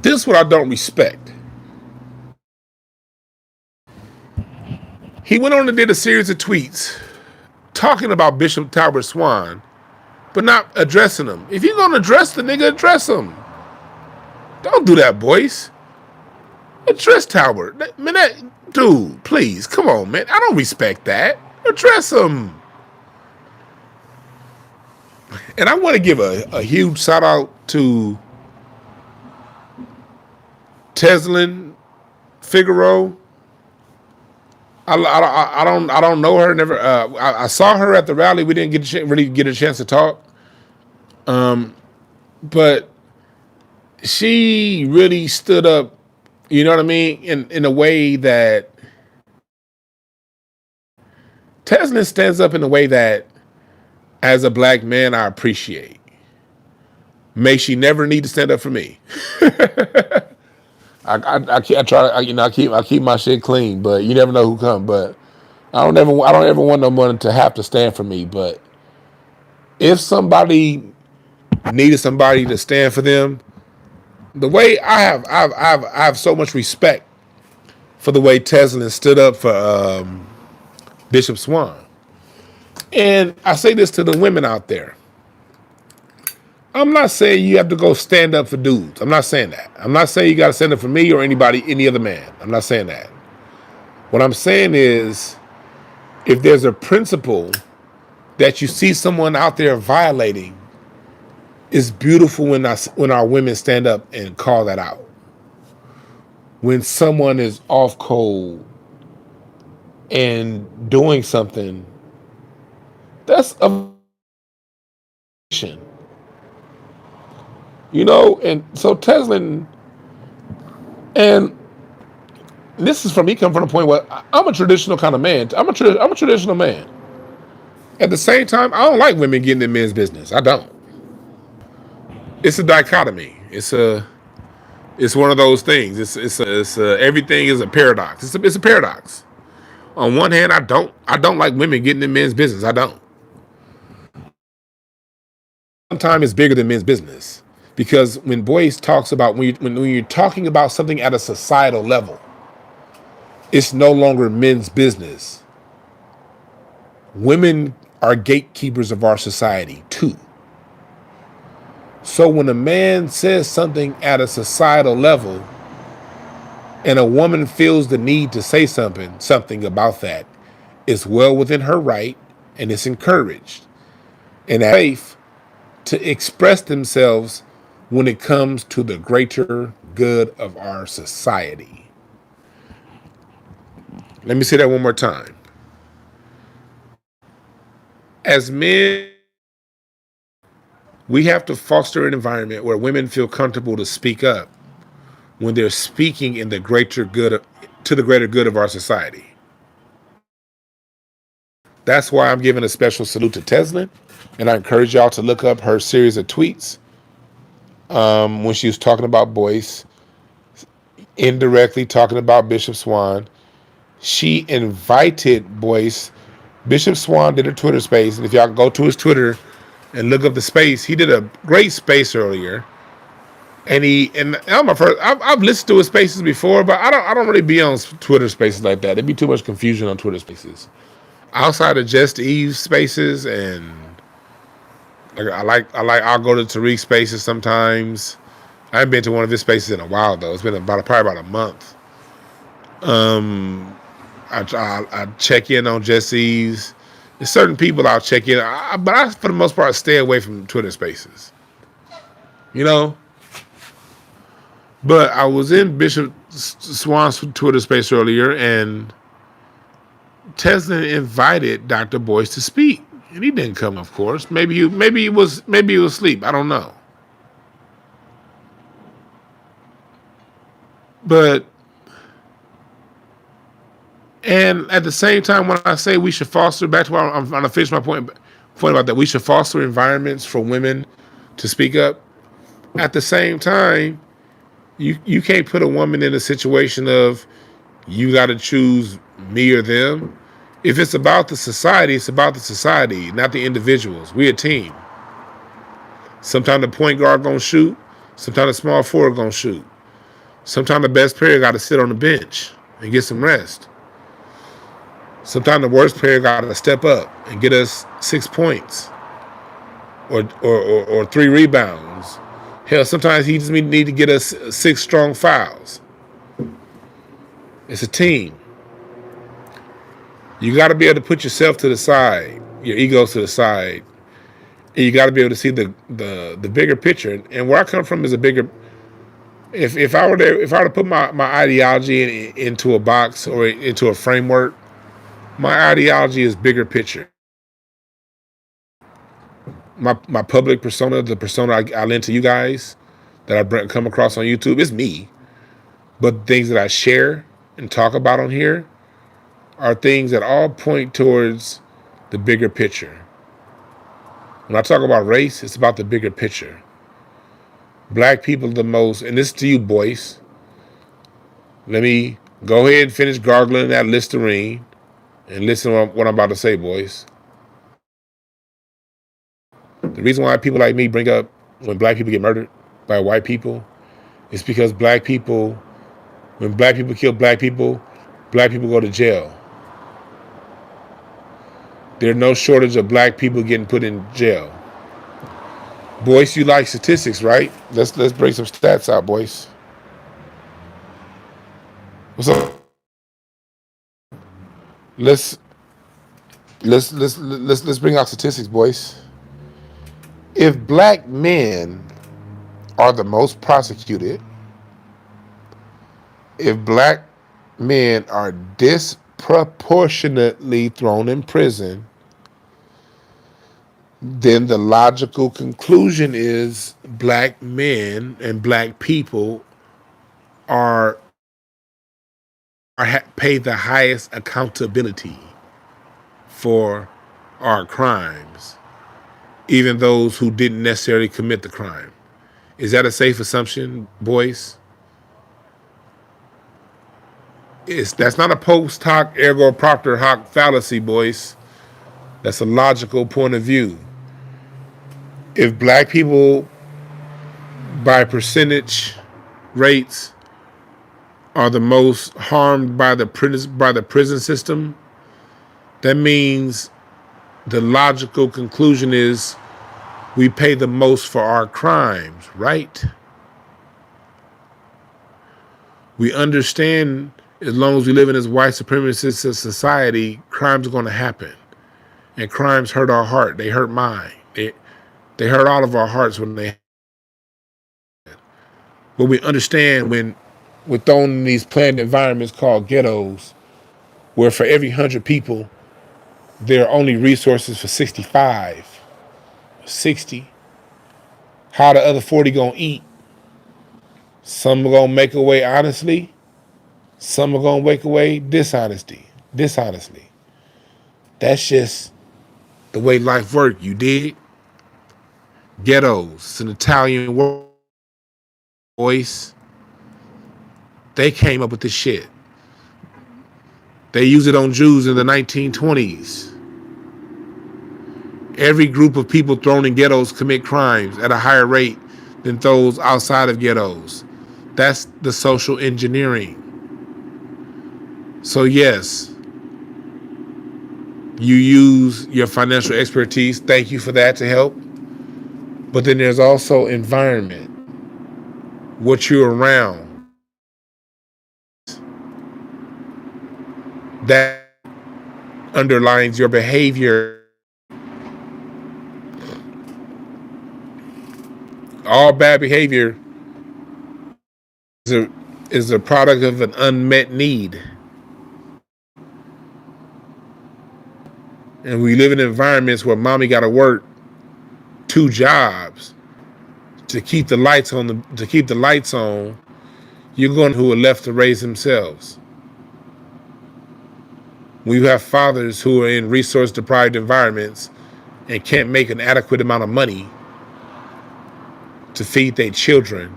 B: This is what I don't respect. He went on and did a series of tweets talking about Bishop Talbert Swan, but not addressing him. If you're gonna address the nigga, address him. Don't do that, Boyce. Address Talbert. Man, dude, please, come on, man. I don't respect that. Address him. And I want to give a huge shout out to
A: Teslin Figaro. I don't know her. Never. I saw her at the rally. We didn't really get a chance to talk. But she really stood up. You know what I mean? In a way that Teslin stands up in a way that, as a black man, I appreciate. May she never need to stand up for me. I try. I keep my shit clean, but you never know who come. But I don't ever want no one to have to stand for me. But if somebody needed somebody to stand for them, the way I have so much respect for the way Teslin stood up for Bishop Swan. And I say this to the women out there. I'm not saying you have to go stand up for dudes. I'm not saying that. I'm not saying you got to stand up for me or anybody, any other man. I'm not saying that. What I'm saying is, if there's a principle that you see someone out there violating, it's beautiful when our women stand up and call that out. When someone is off cold and doing something, that's a violation. You know, and so Teslin, and this is from me coming from the point where I'm a traditional kind of man. I'm a traditional man. At the same time, I don't like women getting in men's business. I don't. It's a dichotomy. It's one of those things. Everything is a paradox. It's a paradox. On one hand, I don't like women getting in men's business. I don't. Sometimes it's bigger than men's business. Because when Boyce talks about, when you're talking about something at a societal level, it's no longer men's business. Women are gatekeepers of our society too. So when a man says something at a societal level and a woman feels the need to say something about that, it's well within her right and it's encouraged and safe to express themselves when it comes to the greater good of our society. Let me say that one more time. As men, we have to foster an environment where women feel comfortable to speak up when they're speaking in the greater good to the greater good of our society. That's why I'm giving a special salute to Teslin, and I encourage y'all to look up her series of tweets when she was talking about Boyce, indirectly talking about Bishop Swan. She invited Boyce. Bishop Swan did a Twitter space, and if y'all go to his Twitter and look up the space, he did a great space earlier. And I've listened to his spaces before, but I don't really be on Twitter spaces like that. There'd be too much confusion on Twitter spaces. Outside of Just Eve spaces, and I'll go to Tariq's spaces sometimes. I haven't been to one of his spaces in a while though. It's been probably about a month. I check in on Just Eve's. There's certain people I'll check in, but I, for the most part, stay away from Twitter spaces. You know? But I was in Bishop Swan's Twitter space earlier, and Teslin invited Dr. Boyce to speak, and he didn't come. Of course, maybe he was asleep. I don't know. But and at the same time, when I say we should foster, back to where I'm trying to finish my point about that, we should foster environments for women to speak up. At the same time, you can't put a woman in a situation of you got to choose me or them. If it's about the society, it's about the society, not the individuals. We're a team. Sometimes the point guard gonna shoot. Sometimes the small forward gonna shoot. Sometimes the best player got to sit on the bench and get some rest. Sometimes the worst player got to step up and get us 6 points or 3 rebounds. Hell, sometimes he just need to get us 6 strong fouls. It's a team. You got to be able to put yourself to the side, your egos to the side, and you got to be able to see the bigger picture. And where I come from is a bigger.
B: if I were to put my ideology into a box or into a framework, my ideology is bigger picture. My public persona, the persona I lend to you guys, that I come across on YouTube, is me. But things that I share and talk about on here are things that all point towards the bigger picture. When I talk about race, it's about the bigger picture. Black people the most, and this is to you, Boyce. Let me go ahead and finish gargling that Listerine and listen to what I'm about to say, Boyce. The reason why people like me bring up when black people get murdered by white people is because when black people kill black people go to jail. There's no shortage of black people getting put in jail. Boyce, you like statistics, right? Let's bring some stats out, Boyce. What's up? Let's bring out statistics, Boyce. If black men are the most prosecuted, if black men are disproportionately thrown in prison, then the logical conclusion is black men and black people are pay the highest accountability for our crimes, even those who didn't necessarily commit the crime. Is that a safe assumption, Boyce? That's not a post hoc ergo propter hoc fallacy, Boyce. That's a logical point of view. If black people, by percentage rates, are the most harmed by the prison system, that means the logical conclusion is we pay the most for our crimes, right? We understand as long as we live in this white supremacist society, crimes are going to happen. And crimes hurt our heart. They hurt mine. They hurt all of our hearts when they happen. But we understand when we're thrown in these planned environments called ghettos, where for every 100 people, there are only resources for 65, 60. How the other 40 gonna eat? Some are gonna make away honestly. Some are gonna make away dishonestly. That's just the way life works, you dig? Ghettos, it's an Italian word, Boyce. They came up with this shit. They used it on Jews in the 1920s. Every group of people thrown in ghettos commit crimes at a higher rate than those outside of ghettos. That's the social engineering. So yes, you use your financial expertise. Thank you for that to help. But then there's also environment, what you're around. That underlines your behavior. All bad behavior is a product of an unmet need. And we live in environments where mommy got to work 2 jobs to keep the lights on. You're going who are left to raise themselves. We have fathers who are in resource-deprived environments and can't make an adequate amount of money to feed their children.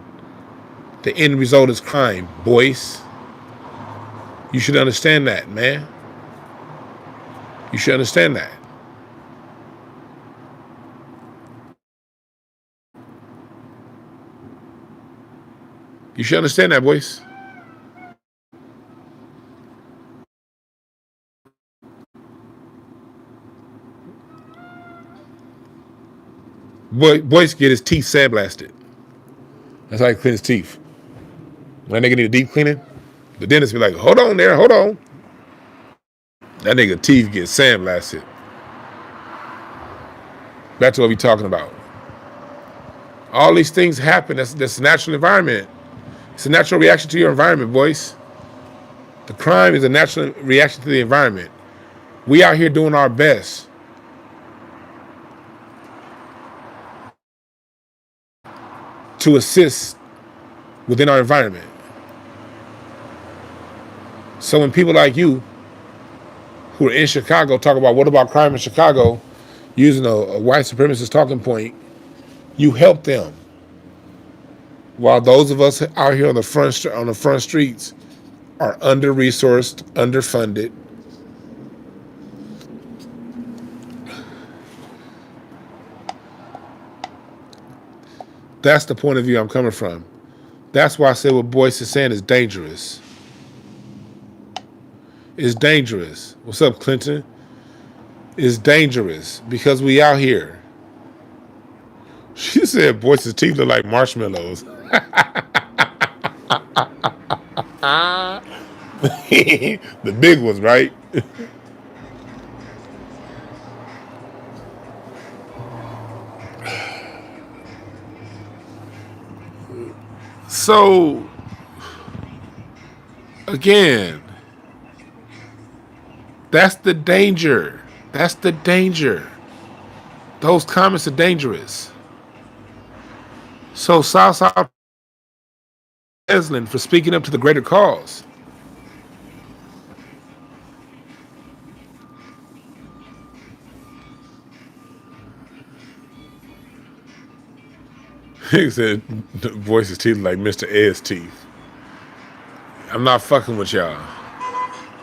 B: The end result is crime, Boyce. You should understand that, man. You should understand that. You should understand that, Boyce. Boyce get his teeth sandblasted. That's how he clean his teeth. When that nigga need a deep cleaning, the dentist be like, hold on there, hold on. That nigga teeth get sandblasted. That's what we talking about. All these things happen. That's natural environment. It's a natural reaction to your environment, Boyce. The crime is a natural reaction to the environment. We out here doing our best to assist within our environment. So when people like you who are in Chicago talk about what about crime in Chicago using a white supremacist talking point, you help them. While those of us out here on the front streets are under-resourced, underfunded. That's the point of view I'm coming from. That's why I said what Boyce is saying is dangerous. It's dangerous. What's up, Clinton? It's dangerous because we out here. She said Boyce's teeth look like marshmallows. The big ones, right? So, again, that's the danger. That's the danger. Those comments are dangerous. So, South Eslin for speaking up to the greater cause. He said, Boyce's teeth like Mr. Ed's teeth. I'm not fucking with y'all.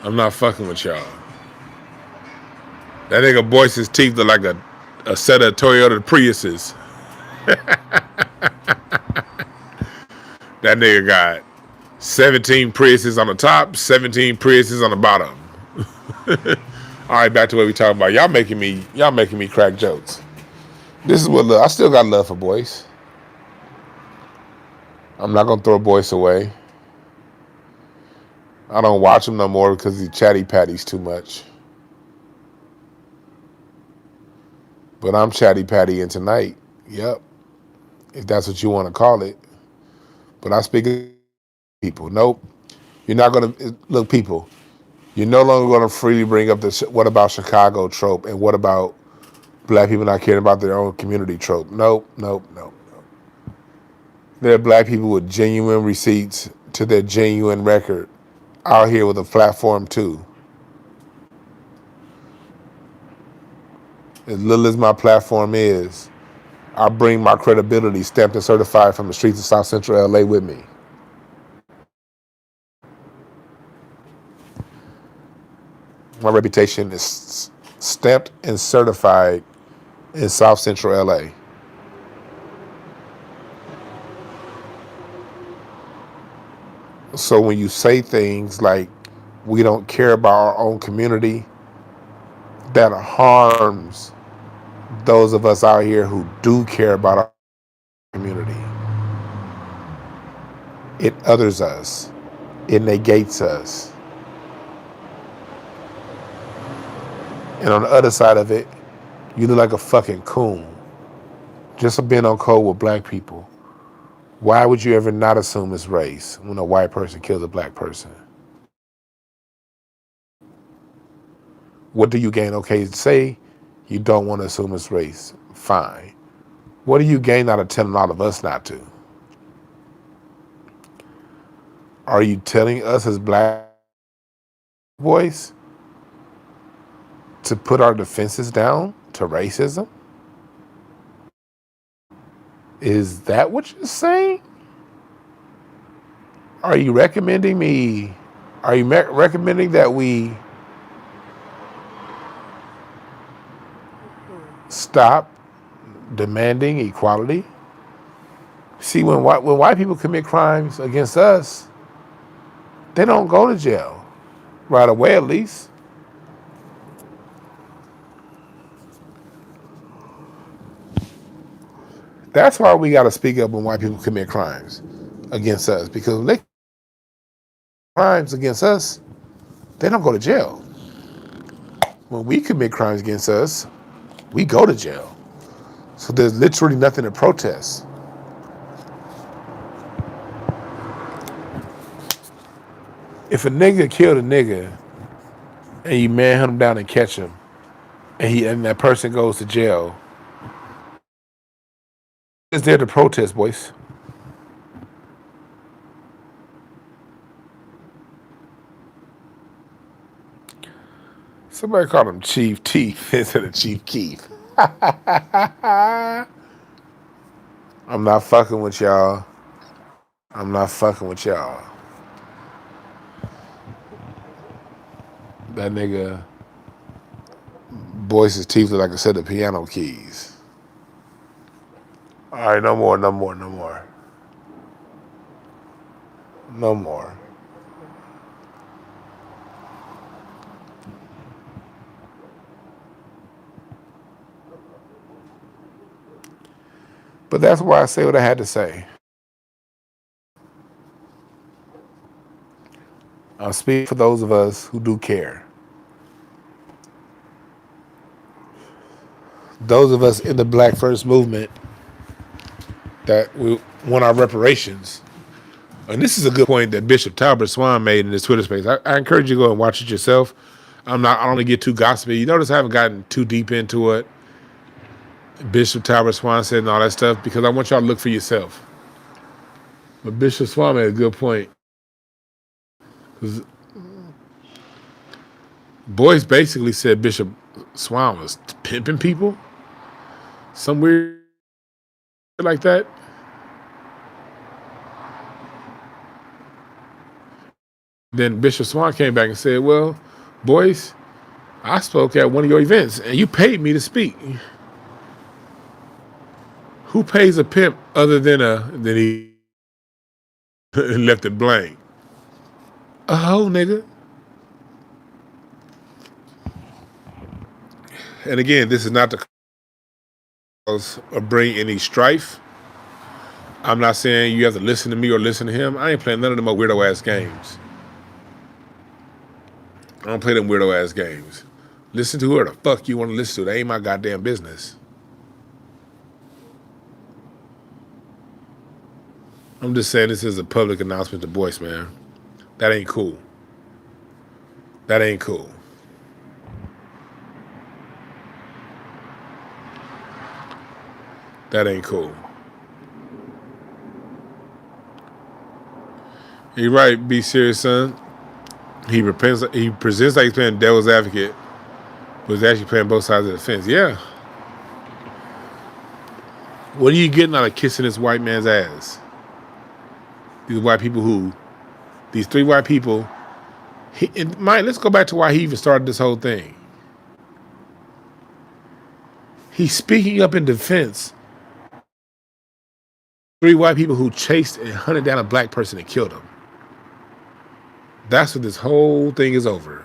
B: I'm not fucking with y'all. That nigga Boyce's teeth look like a set of Toyota Priuses. That nigga got 17 Priuses on the top, 17 Priuses on the bottom. All right, back to what we talking about. Y'all making me crack jokes. This is what I still got love for Boyce. I'm not gonna throw Boyce away. I don't watch him no more because he chatty patties too much. But I'm chatty pattying tonight. Yep. If that's what you want to call it. But I speak to people. Nope. You're not gonna look, people. You're no longer gonna freely bring up the what about Chicago trope and what about black people not caring about their own community trope. Nope. There are black people with genuine receipts to their genuine record out here with a platform too. As little as my platform is, I bring my credibility stamped and certified from the streets of South Central LA with me. My reputation is stamped and certified in South Central LA. So when you say things like we don't care about our own community, that harms those of us out here who do care about our community. It others us. It negates us. And on the other side of it, you look like a fucking coon. Just for being on code with black people. Why would you ever not assume it's race when a white person kills a black person? What do you gain? Okay, say you don't want to assume it's race. Fine. What do you gain out of telling all of us not to? Are you telling us as black boys to put our defenses down to racism? Is that what you're saying? Are you recommending recommending that we stop demanding equality? See, when white people commit crimes against us, they don't go to jail right away, at least. That's why we got to speak up when white people commit crimes against us, because when they commit crimes against us, they don't go to jail. When we commit crimes against us, we go to jail. So there's literally nothing to protest. If a nigga killed a nigga and you manhunt him down and catch him, and that person goes to jail, is there to protest, boys? Somebody called him Chief Teeth instead of Chief Keith. I'm not fucking with y'all. I'm not fucking with y'all. That nigga Boyce's teeth look like a set of piano keys. All right, no more. But that's why I say what I had to say. I'll speak for those of us who do care. Those of us in the Black First Movement that we want our reparations. And this is a good point that Bishop Talbert Swan made in his Twitter space. I encourage you to go and watch it yourself. I don't want to get too gossipy. You notice I haven't gotten too deep into it. Bishop Talbert Swan said and all that stuff because I want y'all to look for yourself. But Bishop Swan made a good point. Boyce basically said Bishop Swan was pimping people. Some weird like that. Then Bishop Swan came back and said, well, Boyce, I spoke at one of your events and you paid me to speak. Who pays a pimp other than he left it blank? A hoe, nigga. And again, this is not to cause or bring any strife. I'm not saying you have to listen to me or listen to him. I ain't playing none of them weirdo ass games. I don't play them weirdo ass games. Listen to whoever the fuck you want to listen to. That ain't my goddamn business. I'm just saying this is a public announcement to Boyce, man. That ain't cool. That ain't cool. That ain't cool. You're right, be serious, son. He presents like he's playing devil's advocate, but he's actually playing both sides of the fence. Yeah. What are you getting out of kissing this white man's ass? These three white people. Let's go back to why he even started this whole thing. He's speaking up in defense. Three white people who chased and hunted down a black person and killed him. That's what this whole thing is over.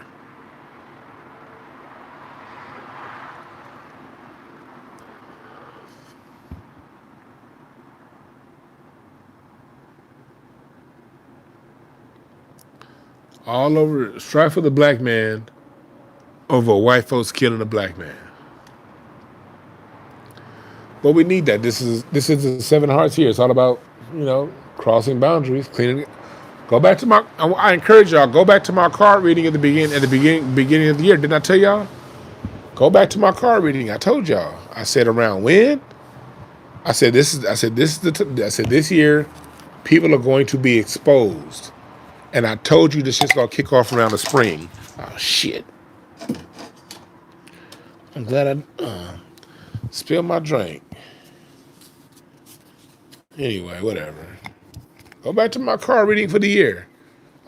B: All over, strife for the black man over white folks killing a black man. But we need that. This is the Seven Hearts here. It's all about, crossing boundaries, cleaning. Go back to I encourage y'all, go back to my card reading at the beginning of the year. Didn't I tell y'all? Go back to my card reading. I told y'all. I said around when? I said this year, people are going to be exposed. And I told you this shit's gonna kick off around the spring. Oh shit. I'm glad I spilled my drink. Anyway, whatever. Go back to my card reading for the year.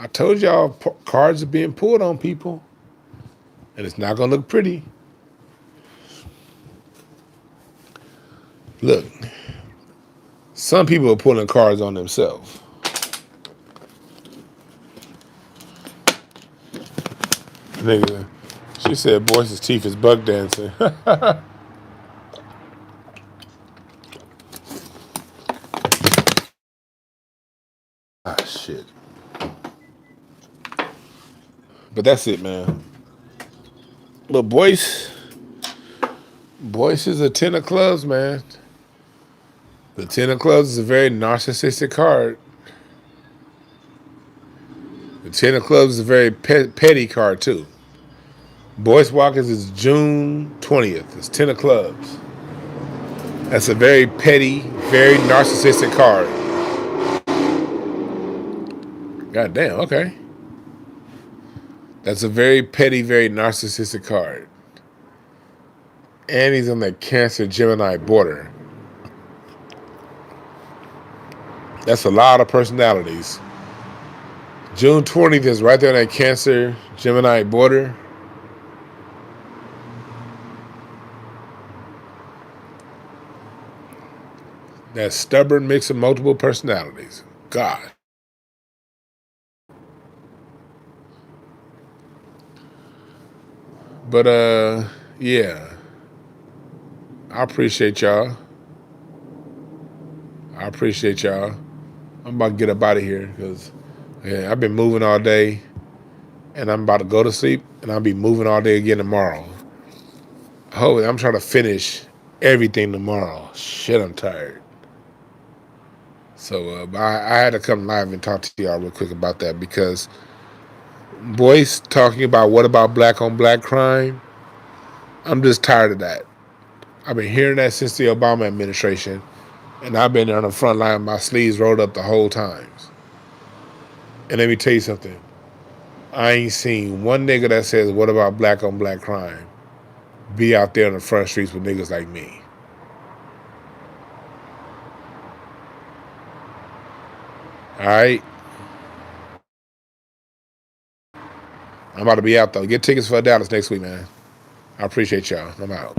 B: I told y'all cards are being pulled on people. And it's not gonna look pretty. Look, some people are pulling cards on themselves. Nigga, she said Boyce's teeth is bug dancing. Ah, shit. But that's it, man. But Boyce is a 10 of clubs, man. The 10 of clubs is a very narcissistic card. The 10 of clubs is a very petty card too. Boyce Watkins is June 20th. It's 10 of clubs. That's a very petty, very narcissistic card. God damn, okay. That's a very petty, very narcissistic card. And he's on the Cancer Gemini border. That's a lot of personalities. June 20th is right there on that Cancer Gemini border. That stubborn mix of multiple personalities. God. But yeah. I appreciate y'all. I'm about to get up out of here because I've been moving all day and I'm about to go to sleep and I'll be moving all day again tomorrow. I'm trying to finish everything tomorrow. Shit, I'm tired. So I had to come live and talk to y'all real quick about that because Boyce talking about what about black on black crime, I'm just tired of that. I've been hearing that since the Obama administration, and I've been on the front line with my sleeves rolled up the whole time. And let me tell you something. I ain't seen one nigga that says, what about black on black crime, be out there on the front streets with niggas like me. All right? I'm about to be out, though. Get tickets for Dallas next week, man. I appreciate y'all. I'm out.